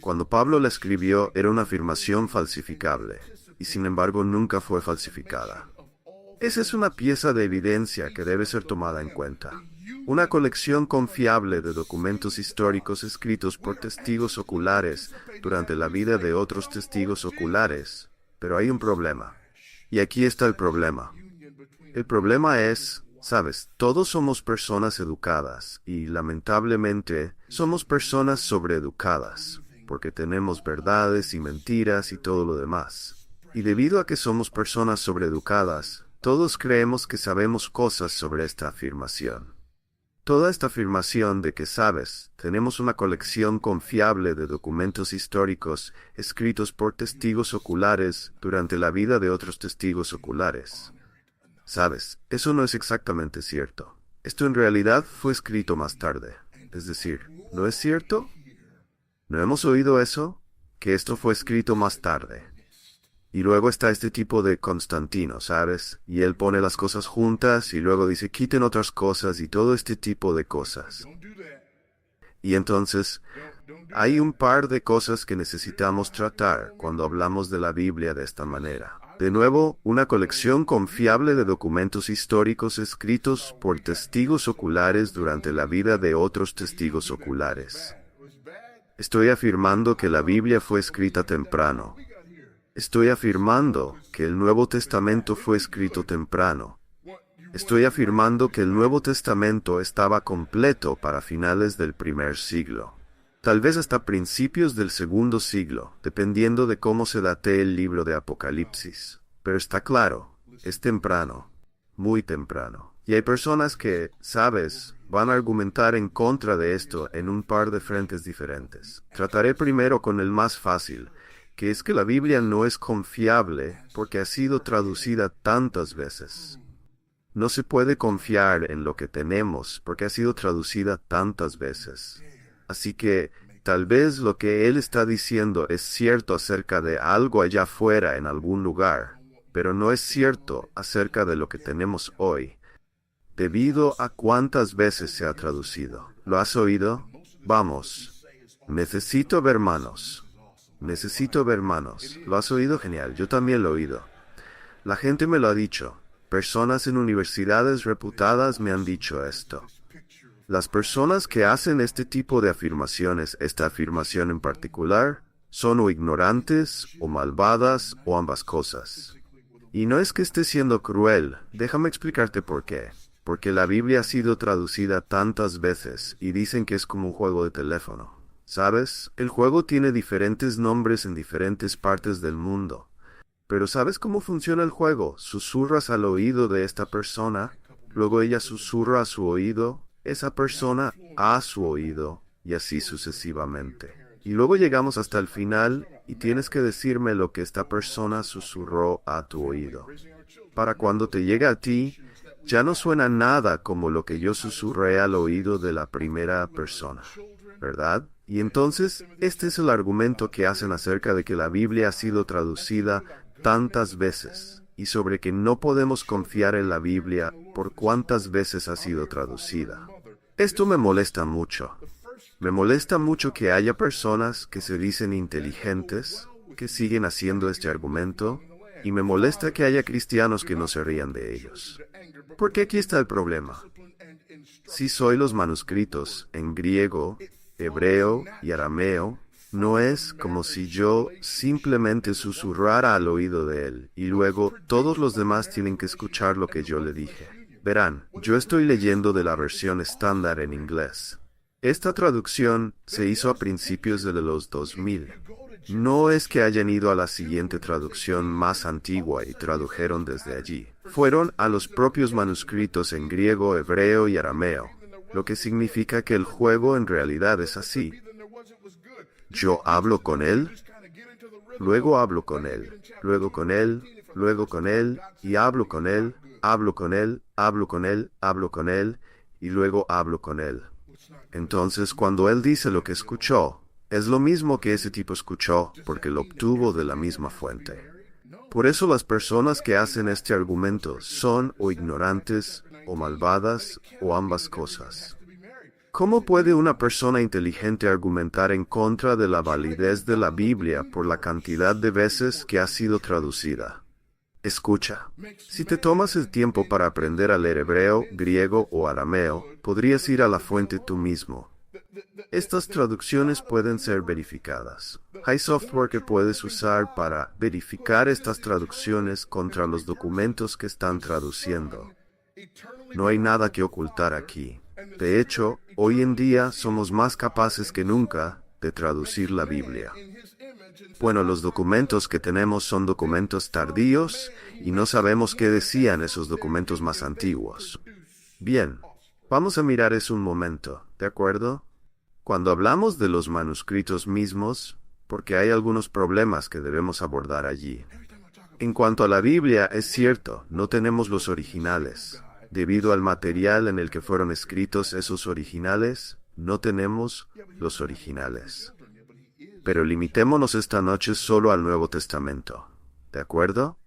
Cuando Pablo la escribió, era una afirmación falsificable, y sin embargo nunca fue falsificada. Esa es una pieza de evidencia que debe ser tomada en cuenta. Una colección confiable de documentos históricos escritos por testigos oculares durante la vida de otros testigos oculares. Pero hay un problema. Y aquí está el problema. El problema es, sabes, todos somos personas educadas y, lamentablemente, somos personas sobreeducadas, porque tenemos verdades y mentiras y todo lo demás. Y debido a que somos personas sobreeducadas, todos creemos que sabemos cosas sobre esta afirmación. Toda esta afirmación de que sabes, tenemos una colección confiable de documentos históricos escritos por testigos oculares durante la vida de otros testigos oculares. Sabes, eso no es exactamente cierto. Esto en realidad fue escrito más tarde. Es decir, ¿no es cierto? ¿No hemos oído eso? Que esto fue escrito más tarde. Y luego está este tipo de Constantino, ¿sabes? Y él pone las cosas juntas y luego dice quiten otras cosas y todo este tipo de cosas. Y entonces, hay un par de cosas que necesitamos tratar cuando hablamos de la Biblia de esta manera. De nuevo, una colección confiable de documentos históricos escritos por testigos oculares durante la vida de otros testigos oculares. Estoy afirmando que la Biblia fue escrita temprano. Estoy afirmando que el Nuevo Testamento fue escrito temprano. Estoy afirmando que el Nuevo Testamento estaba completo para finales del primer siglo. Tal vez hasta principios del segundo siglo, dependiendo de cómo se date el libro de Apocalipsis. Pero está claro, es temprano, muy temprano. Y hay personas que, sabes, van a argumentar en contra de esto en un par de frentes diferentes. Trataré primero con el más fácil, que es que la Biblia no es confiable porque ha sido traducida tantas veces. No se puede confiar en lo que tenemos porque ha sido traducida tantas veces. Así que, tal vez lo que él está diciendo es cierto acerca de algo allá afuera en algún lugar, pero no es cierto acerca de lo que tenemos hoy, debido a cuántas veces se ha traducido. ¿Lo has oído? Vamos. Necesito ver manos. Necesito ver manos. ¿Lo has oído? Genial. Yo también lo he oído. La gente me lo ha dicho. Personas en universidades reputadas me han dicho esto. Las personas que hacen este tipo de afirmaciones, esta afirmación en particular, son o ignorantes, o malvadas, o ambas cosas. Y no es que esté siendo cruel. Déjame explicarte por qué. Porque la Biblia ha sido traducida tantas veces y dicen que es como un juego de teléfono. ¿Sabes? El juego tiene diferentes nombres en diferentes partes del mundo. Pero ¿sabes cómo funciona el juego? Susurras al oído de esta persona, luego ella susurra a su oído, esa persona a su oído, y así sucesivamente. Y luego llegamos hasta el final, y tienes que decirme lo que esta persona susurró a tu oído. Para cuando te llegue a ti, ya no suena nada como lo que yo susurré al oído de la primera persona, ¿verdad? Y entonces, este es el argumento que hacen acerca de que la Biblia ha sido traducida tantas veces, y sobre que no podemos confiar en la Biblia por cuántas veces ha sido traducida. Esto me molesta mucho. Me molesta mucho que haya personas que se dicen inteligentes, que siguen haciendo este argumento, y me molesta que haya cristianos que no se rían de ellos. Porque aquí está el problema. Si soy los manuscritos en griego, hebreo y arameo, no es como si yo simplemente susurrara al oído de él, y luego todos los demás tienen que escuchar lo que yo le dije. Verán, yo estoy leyendo de la versión estándar en inglés. Esta traducción se hizo a principios de los 2000. No es que hayan ido a la siguiente traducción más antigua y tradujeron desde allí. Fueron a los propios manuscritos en griego, hebreo y arameo, lo que significa que el juego en realidad es así. Yo hablo con él, luego hablo con él, luego con él, luego con él, y hablo con él, hablo con él, hablo con él, hablo con él, y luego hablo con él. Entonces, cuando él dice lo que escuchó, Es lo mismo que ese tipo escuchó, porque lo obtuvo de la misma fuente. Por eso las personas que hacen este argumento son o ignorantes, o malvadas, o ambas cosas. ¿Cómo puede una persona inteligente argumentar en contra de la validez de la Biblia por la cantidad de veces que ha sido traducida? Escucha, si te tomas el tiempo para aprender a leer hebreo, griego o arameo, podrías ir a la fuente tú mismo. Estas traducciones pueden ser verificadas. Hay software que puedes usar para verificar estas traducciones contra los documentos que están traduciendo. No hay nada que ocultar aquí. De hecho, hoy en día somos más capaces que nunca de traducir la Biblia. Bueno, los documentos que tenemos son documentos tardíos y no sabemos qué decían esos documentos más antiguos. Bien, vamos a mirar eso un momento, ¿de acuerdo? Cuando hablamos de los manuscritos mismos, porque hay algunos problemas que debemos abordar allí. En cuanto a la Biblia, es cierto, no tenemos los originales. Debido al material en el que fueron escritos esos originales, no tenemos los originales. Pero limitémonos esta noche solo al Nuevo Testamento, ¿de acuerdo?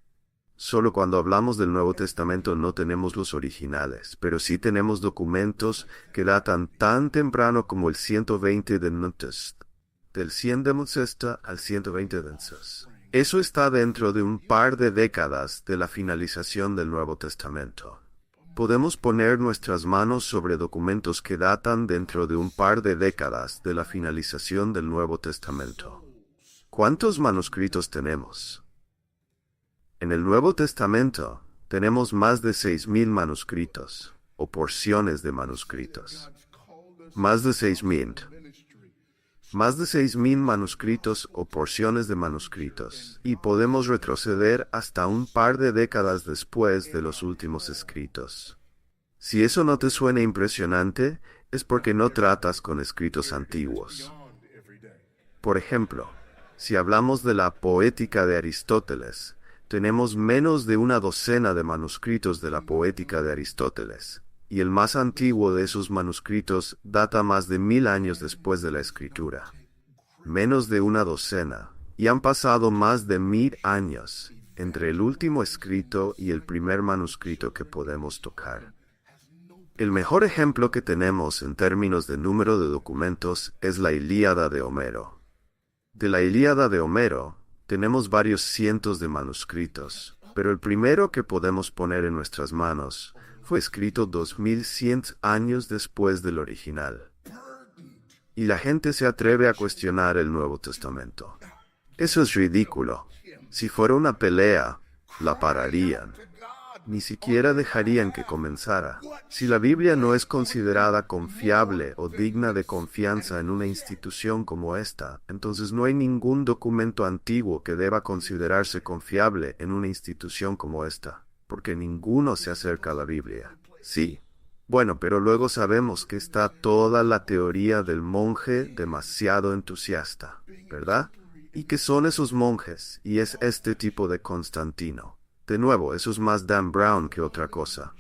Solo cuando hablamos del Nuevo Testamento no tenemos los originales, pero sí tenemos documentos que datan tan temprano como el 120 de Ntest, del 100 de Mosesta al 120 de Ntest. Eso está dentro de un par de décadas de la finalización del Nuevo Testamento. Podemos poner nuestras manos sobre documentos que datan dentro de un par de décadas de la finalización del Nuevo Testamento. ¿Cuántos manuscritos tenemos? En el Nuevo Testamento tenemos más de 6,000 manuscritos, o porciones de manuscritos. Más de 6,000. Más de 6,000 manuscritos o porciones de manuscritos, y podemos retroceder hasta un par de décadas después de los últimos escritos. Si eso no te suena impresionante, es porque no tratas con escritos antiguos. Por ejemplo, si hablamos de la Poética de Aristóteles, tenemos menos de una docena de manuscritos de la Poética de Aristóteles, y el más antiguo de esos manuscritos data más de 1000 años después de la escritura. Menos de una docena, y han pasado más de 1000 años entre el último escrito y el primer manuscrito que podemos tocar. El mejor ejemplo que tenemos en términos de número de documentos es la Ilíada de Homero. De la Ilíada de Homero, tenemos varios cientos de manuscritos, pero el primero que podemos poner en nuestras manos fue escrito 2100 años después del original. Y la gente se atreve a cuestionar el Nuevo Testamento. Eso es ridículo. Si fuera una pelea, la pararían. Ni siquiera dejarían que comenzara. Si la Biblia no es considerada confiable o digna de confianza en una institución como esta, entonces no hay ningún documento antiguo que deba considerarse confiable en una institución como esta, porque ninguno se acerca a la Biblia. Sí. Bueno, pero luego sabemos que está toda la teoría del monje demasiado entusiasta, ¿verdad? ¿Y qué son esos monjes? Y es este tipo de Constantino. De nuevo, eso es más Dan Brown que otra cosa.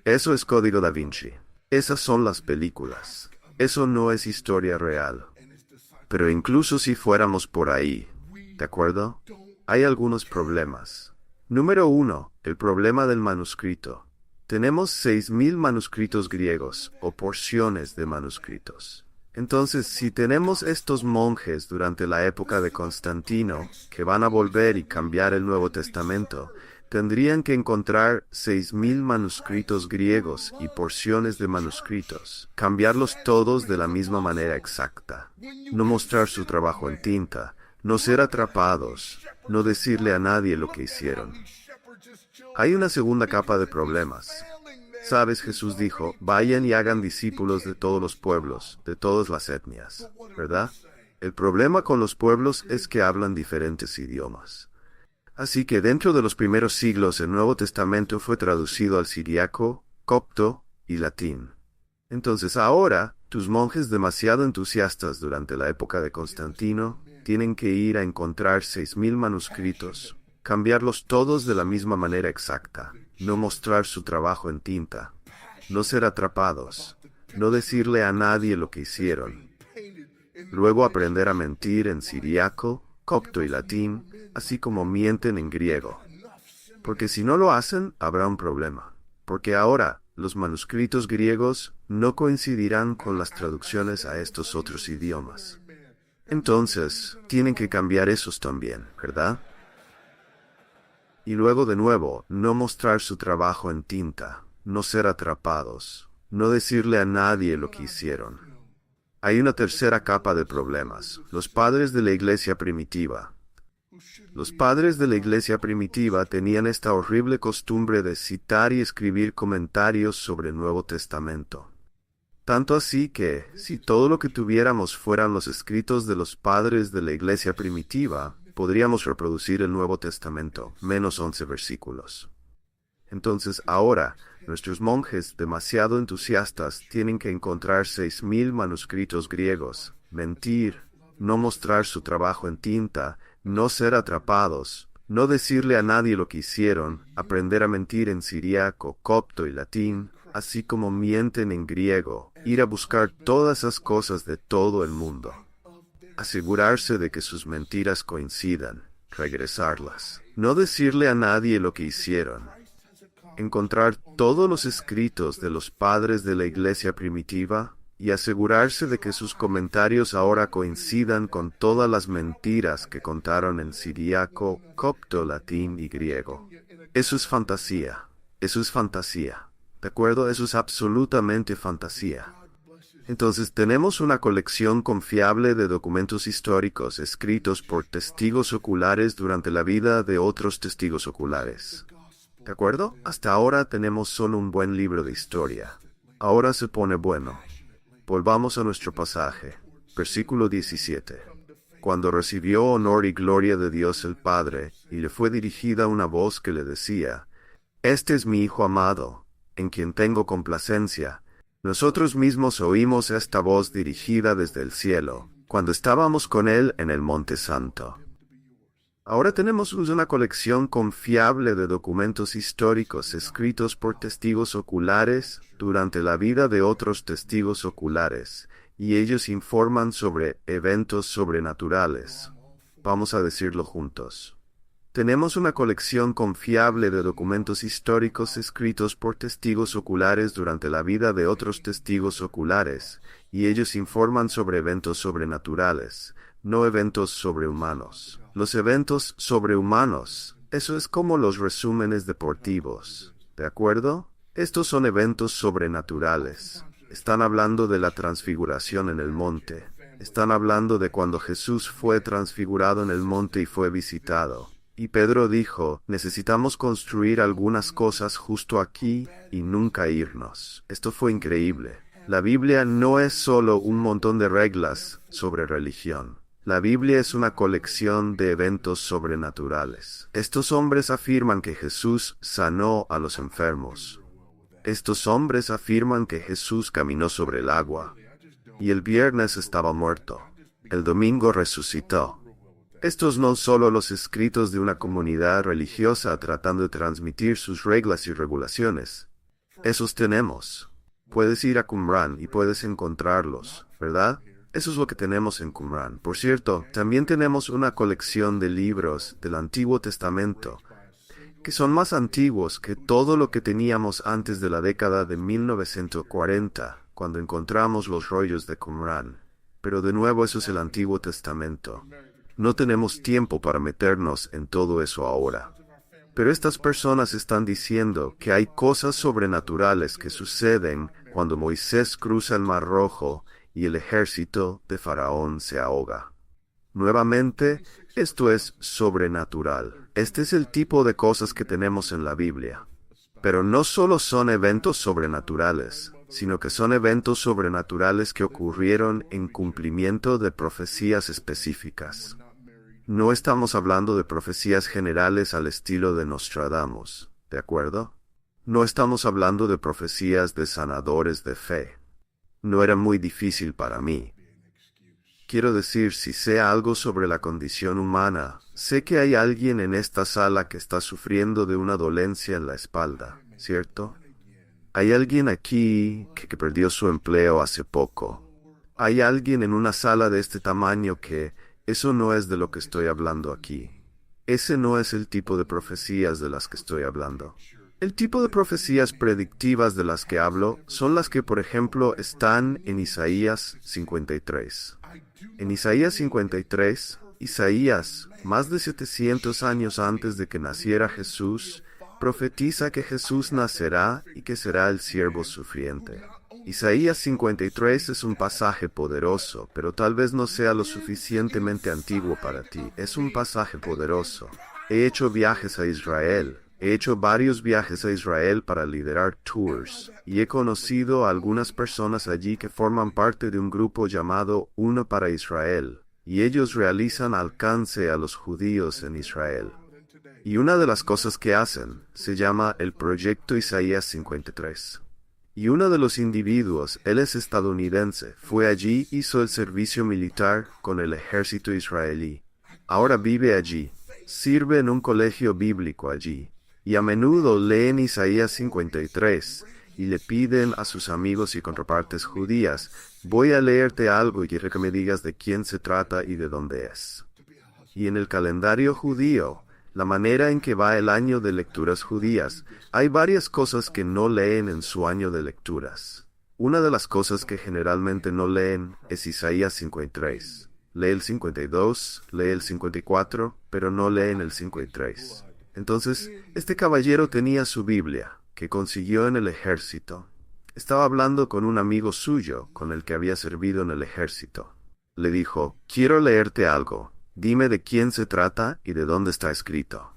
Eso es Código Da Vinci. Esas son las películas. Eso no es historia real. Pero incluso si fuéramos por ahí, ¿de acuerdo? Hay algunos problemas. Número 1, el problema del manuscrito. Tenemos 6,000 manuscritos griegos, o porciones de manuscritos. Entonces, si tenemos estos monjes durante la época de Constantino, que van a volver y cambiar el Nuevo Testamento, tendrían que encontrar 6,000 manuscritos griegos y porciones de manuscritos, cambiarlos todos de la misma manera exacta, no mostrar su trabajo en tinta, no ser atrapados, no decirle a nadie lo que hicieron. Hay una segunda capa de problemas. Sabes, Jesús dijo, vayan y hagan discípulos de todos los pueblos, de todas las etnias, ¿verdad? El problema con los pueblos es que hablan diferentes idiomas. Así que dentro de los primeros siglos el Nuevo Testamento fue traducido al siríaco, copto y latín. Entonces ahora, tus monjes demasiado entusiastas durante la época de Constantino tienen que ir a encontrar 6,000 manuscritos, cambiarlos todos de la misma manera exacta, no mostrar su trabajo en tinta, no ser atrapados, no decirle a nadie lo que hicieron. Luego aprender a mentir en siriaco, copto y latín, así como mienten en griego. Porque si no lo hacen, habrá un problema. Porque ahora, los manuscritos griegos no coincidirán con las traducciones a estos otros idiomas. Entonces, tienen que cambiar esos también, ¿verdad? Y luego de nuevo, no mostrar su trabajo en tinta, no ser atrapados, no decirle a nadie lo que hicieron. Hay una tercera capa de problemas, los padres de la iglesia primitiva. Los padres de la iglesia primitiva tenían esta horrible costumbre de citar y escribir comentarios sobre el Nuevo Testamento. Tanto así que, si todo lo que tuviéramos fueran los escritos de los padres de la iglesia primitiva, podríamos reproducir el Nuevo Testamento, menos 11 versículos. Entonces ahora, nuestros monjes demasiado entusiastas tienen que encontrar 6.000 manuscritos griegos, mentir, no mostrar su trabajo en tinta, no ser atrapados, no decirle a nadie lo que hicieron, aprender a mentir en siriaco, copto y latín, así como mienten en griego, ir a buscar todas esas cosas de todo el mundo. Asegurarse de que sus mentiras coincidan, regresarlas. No decirle a nadie lo que hicieron. Encontrar todos los escritos de los padres de la iglesia primitiva y asegurarse de que sus comentarios ahora coincidan con todas las mentiras que contaron en siriaco, copto, latín y griego. Eso es fantasía. Eso es fantasía. ¿De acuerdo? Eso es absolutamente fantasía. Entonces tenemos una colección confiable de documentos históricos escritos por testigos oculares durante la vida de otros testigos oculares. ¿De acuerdo? Hasta ahora tenemos solo un buen libro de historia. Ahora se pone bueno. Volvamos a nuestro pasaje. Versículo 17. Cuando recibió honor y gloria de Dios el Padre, y le fue dirigida una voz que le decía, «Este es mi Hijo amado, en quien tengo complacencia». Nosotros mismos oímos esta voz dirigida desde el cielo, cuando estábamos con Él en el Monte Santo. Ahora tenemos una colección confiable de documentos históricos escritos por testigos oculares durante la vida de otros testigos oculares, y ellos informan sobre eventos sobrenaturales. Vamos a decirlo juntos. Tenemos una colección confiable de documentos históricos escritos por testigos oculares durante la vida de otros testigos oculares, y ellos informan sobre eventos sobrenaturales, no eventos sobrehumanos. Los eventos sobrehumanos, eso es como los resúmenes deportivos, ¿de acuerdo? Estos son eventos sobrenaturales. Están hablando de la transfiguración en el monte. Están hablando de cuando Jesús fue transfigurado en el monte y fue visitado. Y Pedro dijo, necesitamos construir algunas cosas justo aquí y nunca irnos. Esto fue increíble. La Biblia no es solo un montón de reglas sobre religión. La Biblia es una colección de eventos sobrenaturales. Estos hombres afirman que Jesús sanó a los enfermos. Estos hombres afirman que Jesús caminó sobre el agua. Y el viernes estaba muerto. El domingo resucitó. Estos no solo los escritos de una comunidad religiosa tratando de transmitir sus reglas y regulaciones. Esos tenemos. Puedes ir a Qumran y puedes encontrarlos, ¿verdad? Eso es lo que tenemos en Qumran. Por cierto, también tenemos una colección de libros del Antiguo Testamento, que son más antiguos que todo lo que teníamos antes de la década de 1940, cuando encontramos los rollos de Qumran. Pero de nuevo eso es el Antiguo Testamento. No tenemos tiempo para meternos en todo eso ahora. Pero estas personas están diciendo que hay cosas sobrenaturales que suceden cuando Moisés cruza el Mar Rojo y el ejército de Faraón se ahoga. Nuevamente, esto es sobrenatural. Este es el tipo de cosas que tenemos en la Biblia. Pero no solo son eventos sobrenaturales, sino que son eventos sobrenaturales que ocurrieron en cumplimiento de profecías específicas. No estamos hablando de profecías generales al estilo de Nostradamus, ¿de acuerdo? No estamos hablando de profecías de sanadores de fe. No era muy difícil para mí. Quiero decir, si sé algo sobre la condición humana, sé que hay alguien en esta sala que está sufriendo de una dolencia en la espalda, ¿cierto? Hay alguien aquí que perdió su empleo hace poco. Hay alguien en una sala de este tamaño que eso no es de lo que estoy hablando aquí. Ese no es el tipo de profecías de las que estoy hablando. El tipo de profecías predictivas de las que hablo son las que, por ejemplo, están en Isaías 53. En Isaías 53, Isaías, más de 700 años antes de que naciera Jesús, profetiza que Jesús nacerá y que será el siervo sufriente. Isaías 53 es un pasaje poderoso, pero tal vez no sea lo suficientemente antiguo para ti. Es un pasaje poderoso. He hecho viajes a Israel. He hecho varios viajes a Israel para liderar tours, y he conocido a algunas personas allí que forman parte de un grupo llamado Uno para Israel, y ellos realizan alcance a los judíos en Israel. Y una de las cosas que hacen se llama el Proyecto Isaías 53. Y uno de los individuos, él es estadounidense, fue allí, hizo el servicio militar con el ejército israelí. Ahora vive allí, sirve en un colegio bíblico allí, y a menudo leen Isaías 53, y le piden a sus amigos y contrapartes judías, voy a leerte algo y quiero que me digas de quién se trata y de dónde es. Y en el calendario judío, la manera en que va el año de lecturas judías, hay varias cosas que no leen en su año de lecturas. Una de las cosas que generalmente no leen es Isaías 53. Lee el 52, lee el 54, pero no leen el 53. Entonces, este caballero tenía su Biblia, que consiguió en el ejército. Estaba hablando con un amigo suyo, con el que había servido en el ejército. Le dijo, quiero leerte algo. Dime de quién se trata y de dónde está escrito.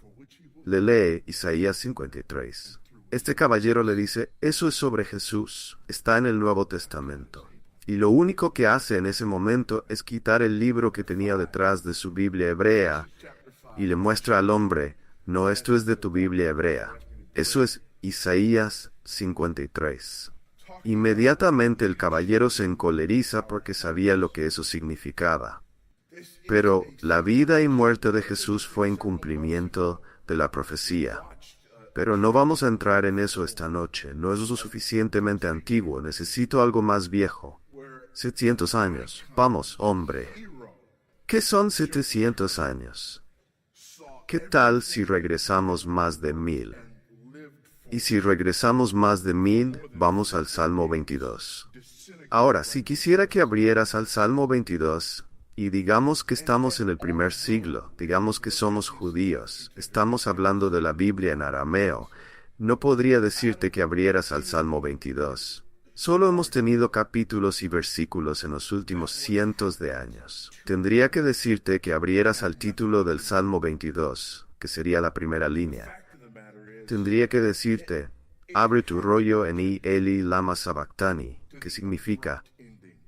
Le lee Isaías 53. Este caballero le dice, eso es sobre Jesús, está en el Nuevo Testamento. Y lo único que hace en ese momento es quitar el libro que tenía detrás de su Biblia hebrea y le muestra al hombre, no, esto es de tu Biblia hebrea. Eso es Isaías 53. Inmediatamente el caballero se encoleriza porque sabía lo que eso significaba. Pero la vida y muerte de Jesús fue en cumplimiento de la profecía. Pero no vamos a entrar en eso esta noche. No es lo suficientemente antiguo. Necesito algo más viejo. 700 años. Vamos, hombre. ¿Qué son 700 años? ¿Qué tal si regresamos más de 1000? Y si regresamos más de 1000, vamos al Salmo 22. Ahora, si quisiera que abrieras al Salmo 22, y digamos que estamos en el primer siglo, digamos que somos judíos, estamos hablando de la Biblia en arameo, no podría decirte que abrieras al Salmo 22. Solo hemos tenido capítulos y versículos en los últimos cientos de años. Tendría que decirte que abrieras al título del Salmo 22, que sería la primera línea. Tendría que decirte, abre tu rollo en Eli lama sabactani, que significa,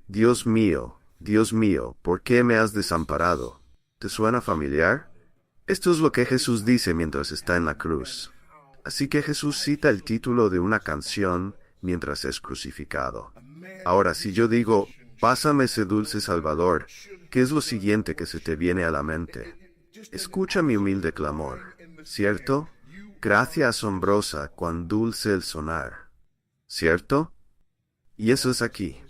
Dios mío, ¿por qué me has desamparado? ¿Te suena familiar? Esto es lo que Jesús dice mientras está en la cruz. Así que Jesús cita el título de una canción mientras es crucificado. Ahora, si yo digo, pásame ese dulce Salvador, ¿qué es lo siguiente que se te viene a la mente? Escucha mi humilde clamor, ¿cierto? Gracia asombrosa, cuán dulce el sonar, ¿cierto? Y eso es aquí.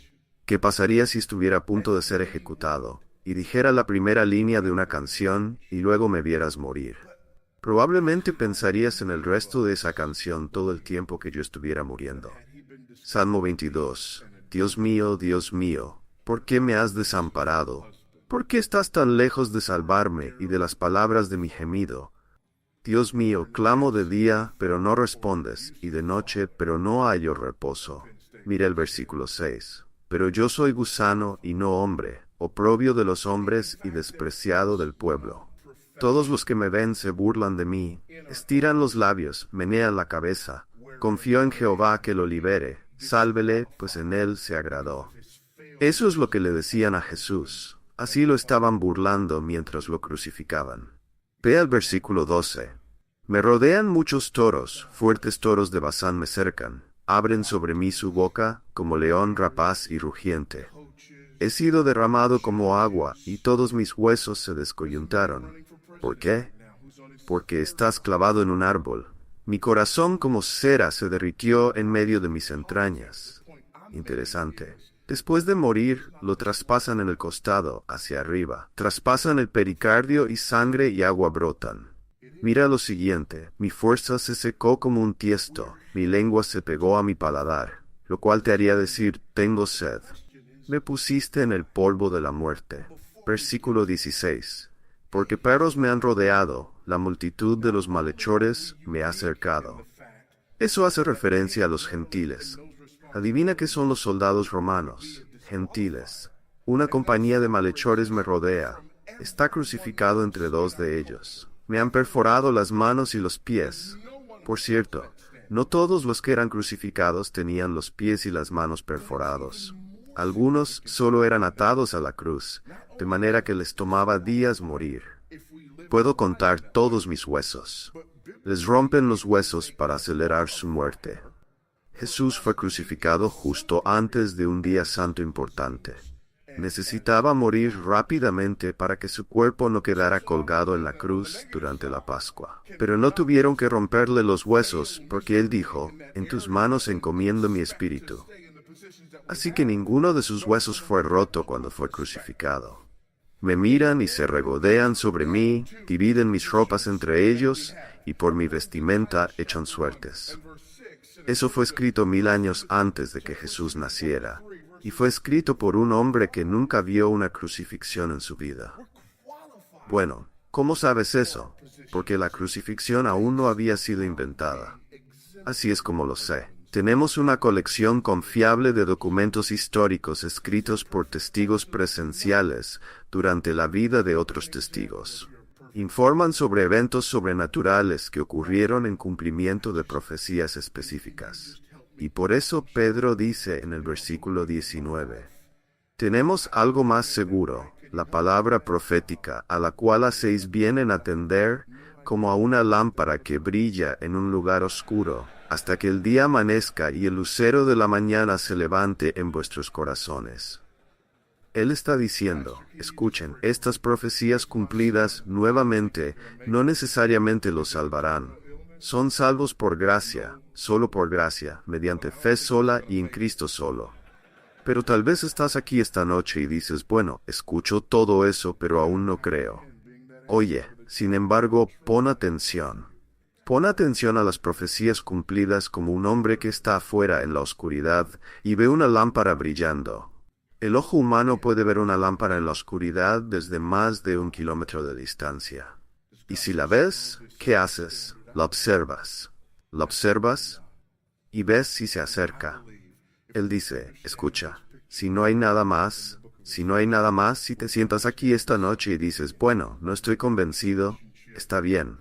¿Qué pasaría si estuviera a punto de ser ejecutado, y dijera la primera línea de una canción, y luego me vieras morir? Probablemente pensarías en el resto de esa canción todo el tiempo que yo estuviera muriendo. Salmo 22. Dios mío, ¿por qué me has desamparado? ¿Por qué estás tan lejos de salvarme y de las palabras de mi gemido? Dios mío, clamo de día, pero no respondes, y de noche, pero no hallo reposo. Mira el versículo 6. Pero yo soy gusano y no hombre, oprobio de los hombres y despreciado del pueblo. Todos los que me ven se burlan de mí, estiran los labios, menean la cabeza. Confío en Jehová que lo libere, sálvele, pues en él se agradó. Eso es lo que le decían a Jesús. Así lo estaban burlando mientras lo crucificaban. Ve al versículo 12. Me rodean muchos toros, fuertes toros de Basán me cercan. Abren sobre mí su boca, como león rapaz y rugiente. He sido derramado como agua, y todos mis huesos se descoyuntaron. ¿Por qué? Porque estás clavado en un árbol. Mi corazón como cera se derritió en medio de mis entrañas. Interesante. Después de morir, lo traspasan en el costado, hacia arriba. Traspasan el pericardio y sangre y agua brotan. Mira lo siguiente, mi fuerza se secó como un tiesto, mi lengua se pegó a mi paladar, lo cual te haría decir, tengo sed. Me pusiste en el polvo de la muerte. Versículo 16. Porque perros me han rodeado, la multitud de los malhechores me ha cercado. Eso hace referencia a los gentiles. Adivina qué son los soldados romanos, gentiles. Una compañía de malhechores me rodea. Está crucificado entre dos de ellos. Me han perforado las manos y los pies. Por cierto, no todos los que eran crucificados tenían los pies y las manos perforados. Algunos solo eran atados a la cruz, de manera que les tomaba días morir. Puedo contar todos mis huesos. Les rompen los huesos para acelerar su muerte. Jesús fue crucificado justo antes de un día santo importante. Necesitaba morir rápidamente para que su cuerpo no quedara colgado en la cruz durante la Pascua. Pero no tuvieron que romperle los huesos, porque él dijo, en tus manos encomiendo mi espíritu. Así que ninguno de sus huesos fue roto cuando fue crucificado. Me miran y se regodean sobre mí, dividen mis ropas entre ellos, y por mi vestimenta echan suertes. Eso fue escrito 1000 años antes de que Jesús naciera, y fue escrito por un hombre que nunca vio una crucifixión en su vida. Bueno, ¿cómo sabes eso? Porque la crucifixión aún no había sido inventada. Así es como lo sé. Tenemos una colección confiable de documentos históricos escritos por testigos presenciales durante la vida de otros testigos. Informan sobre eventos sobrenaturales que ocurrieron en cumplimiento de profecías específicas. Y por eso Pedro dice en el versículo 19, tenemos algo más seguro, la palabra profética, a la cual hacéis bien en atender, como a una lámpara que brilla en un lugar oscuro, hasta que el día amanezca y el lucero de la mañana se levante en vuestros corazones. Él está diciendo, escuchen, estas profecías cumplidas nuevamente no necesariamente los salvarán. Son salvos por gracia, solo por gracia, mediante fe sola y en Cristo solo. Pero tal vez estás aquí esta noche y dices, bueno, escucho todo eso, pero aún no creo. Oye, sin embargo, pon atención. Pon atención a las profecías cumplidas como un hombre que está afuera en la oscuridad y ve una lámpara brillando. El ojo humano puede ver una lámpara en la oscuridad desde más de 1 kilómetro de distancia. Y si la ves, ¿qué haces? La observas. La observas y ves si se acerca. Él dice, escucha, si no hay nada más, si te sientas aquí esta noche y dices, bueno, no estoy convencido, está bien.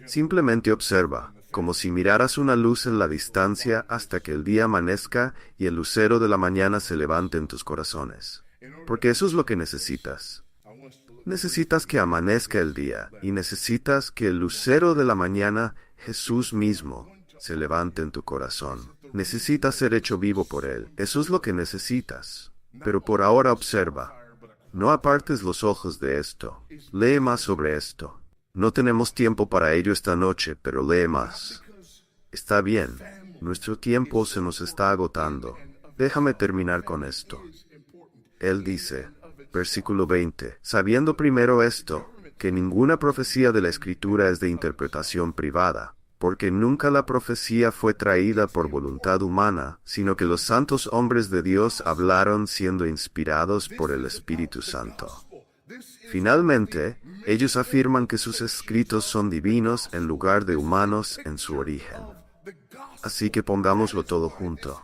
Simplemente observa, como si miraras una luz en la distancia hasta que el día amanezca y el lucero de la mañana se levante en tus corazones. Porque eso es lo que necesitas. Necesitas que amanezca el día y necesitas que el lucero de la mañana, Jesús mismo, se levante en tu corazón. Necesitas ser hecho vivo por Él. Eso es lo que necesitas. Pero por ahora observa. No apartes los ojos de esto. Lee más sobre esto. No tenemos tiempo para ello esta noche, pero lee más. Está bien. Nuestro tiempo se nos está agotando. Déjame terminar con esto. Él dice, versículo 20, sabiendo primero esto, que ninguna profecía de la Escritura es de interpretación privada, porque nunca la profecía fue traída por voluntad humana, sino que los santos hombres de Dios hablaron siendo inspirados por el Espíritu Santo. Finalmente, ellos afirman que sus escritos son divinos en lugar de humanos en su origen. Así que pongámoslo todo junto.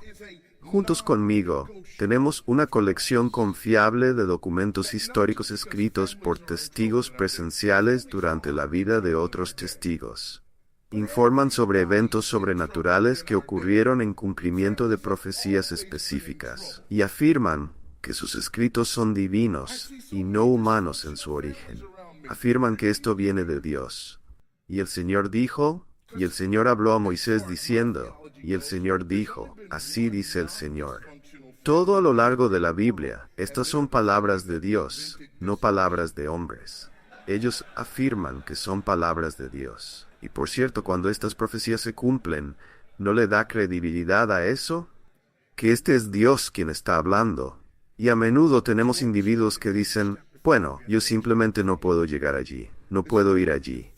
Juntos conmigo, tenemos una colección confiable de documentos históricos escritos por testigos presenciales durante la vida de otros testigos. Informan sobre eventos sobrenaturales que ocurrieron en cumplimiento de profecías específicas, y afirman que sus escritos son divinos y no humanos en su origen. Afirman que esto viene de Dios. Y el Señor dijo, y el Señor habló a Moisés diciendo, y el Señor dijo, así dice el Señor. Todo a lo largo de la Biblia, estas son palabras de Dios, no palabras de hombres. Ellos afirman que son palabras de Dios. Y por cierto, cuando estas profecías se cumplen, ¿no le da credibilidad a eso? Que este es Dios quien está hablando, Y a menudo tenemos individuos que dicen, bueno, yo simplemente no puedo llegar allí, no puedo ir allí.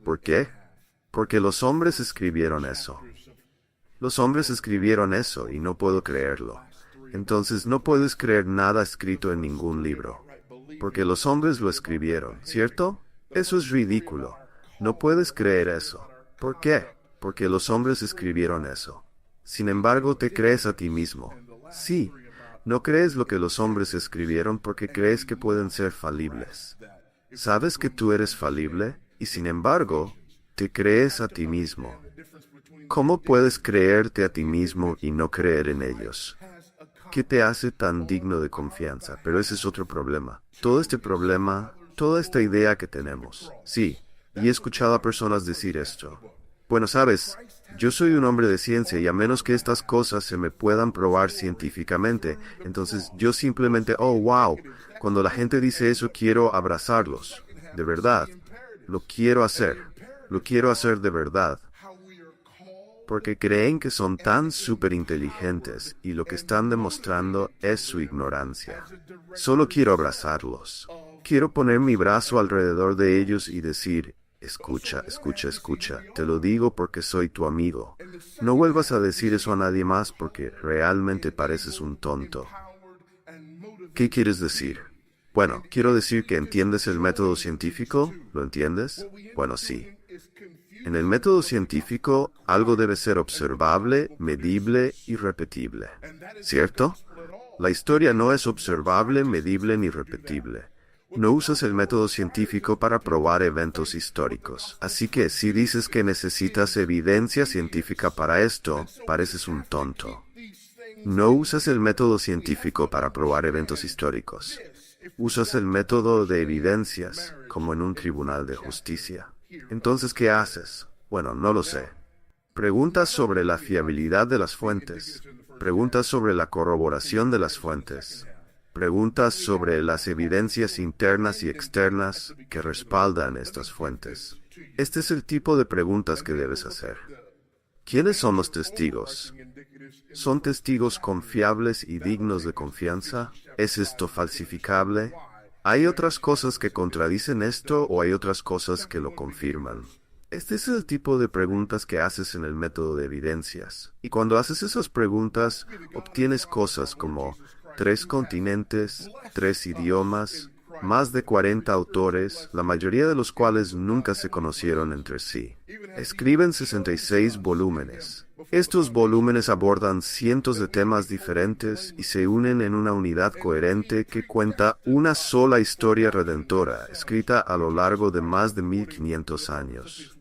¿Por qué? Porque los hombres escribieron eso. Los hombres escribieron eso y no puedo creerlo. Entonces no puedes creer nada escrito en ningún libro. Porque los hombres lo escribieron, ¿cierto? Eso es ridículo. No puedes creer eso. ¿Por qué? Porque los hombres escribieron eso. Sin embargo, te crees a ti mismo. Sí, no crees lo que los hombres escribieron porque crees que pueden ser falibles. Sabes que tú eres falible y sin embargo, te crees a ti mismo. ¿Cómo puedes creerte a ti mismo y no creer en ellos? ¿Qué te hace tan digno de confianza? Pero ese es otro problema. Todo este problema, toda esta idea que tenemos. Sí, y he escuchado a personas decir esto. Bueno, sabes, yo soy un hombre de ciencia y a menos que estas cosas se me puedan probar científicamente, entonces yo simplemente, oh, wow, cuando la gente dice eso quiero abrazarlos. De verdad, lo quiero hacer. Lo quiero hacer de verdad. Porque creen que son tan súper inteligentes y lo que están demostrando es su ignorancia. Solo quiero abrazarlos. Quiero poner mi brazo alrededor de ellos y decir, escucha, escucha, escucha, te lo digo porque soy tu amigo. No vuelvas a decir eso a nadie más porque realmente pareces un tonto. ¿Qué quieres decir? Bueno, quiero decir que entiendes el método científico, ¿lo entiendes? Bueno, sí. En el método científico, algo debe ser observable, medible y repetible. ¿Cierto? La historia no es observable, medible ni repetible. No usas el método científico para probar eventos históricos. Así que si dices que necesitas evidencia científica para esto, pareces un tonto. No usas el método científico para probar eventos históricos. Usas el método de evidencias, como en un tribunal de justicia. Entonces, ¿qué haces? Bueno, no lo sé. Preguntas sobre la fiabilidad de las fuentes. Preguntas sobre la corroboración de las fuentes. Preguntas sobre las evidencias internas y externas que respaldan estas fuentes. Este es el tipo de preguntas que debes hacer. ¿Quiénes son los testigos? ¿Son testigos confiables y dignos de confianza? ¿Es esto falsificable? ¿Hay otras cosas que contradicen esto o hay otras cosas que lo confirman? Este es el tipo de preguntas que haces en el método de evidencias. Y cuando haces esas preguntas, obtienes cosas como 3 continentes, 3 idiomas, más de 40 autores, la mayoría de los cuales nunca se conocieron entre sí. Escriben 66 volúmenes. Estos volúmenes abordan cientos de temas diferentes y se unen en una unidad coherente que cuenta una sola historia redentora, escrita a lo largo de más de 1500 años.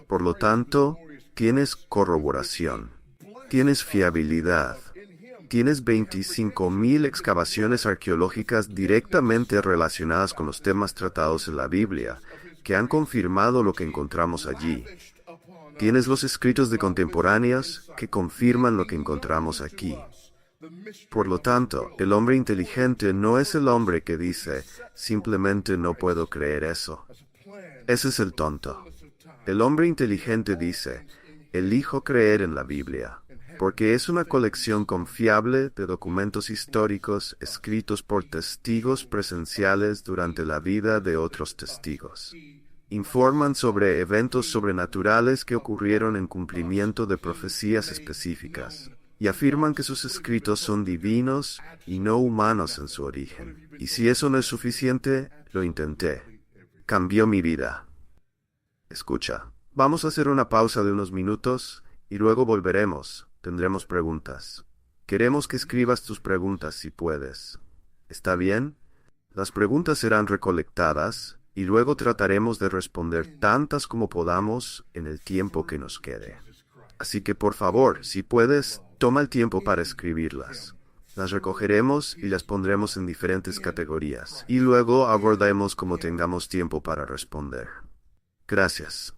Por lo tanto, tienes corroboración, tienes fiabilidad, tienes 25.000 excavaciones arqueológicas directamente relacionadas con los temas tratados en la Biblia, que han confirmado lo que encontramos allí. Tienes los escritos de contemporáneos que confirman lo que encontramos aquí. Por lo tanto, el hombre inteligente no es el hombre que dice, simplemente no puedo creer eso. Ese es el tonto. El hombre inteligente dice, elijo creer en la Biblia, porque es una colección confiable de documentos históricos escritos por testigos presenciales durante la vida de otros testigos. Informan sobre eventos sobrenaturales que ocurrieron en cumplimiento de profecías específicas, y afirman que sus escritos son divinos y no humanos en su origen. Y si eso no es suficiente, lo intenté. Cambió mi vida. Escucha, vamos a hacer una pausa de unos minutos, y luego volveremos. Tendremos preguntas. Queremos que escribas tus preguntas si puedes. ¿Está bien? Las preguntas serán recolectadas, y luego trataremos de responder tantas como podamos en el tiempo que nos quede. Así que por favor, si puedes, toma el tiempo para escribirlas. Las recogeremos y las pondremos en diferentes categorías, y luego abordaremos como tengamos tiempo para responder. Gracias.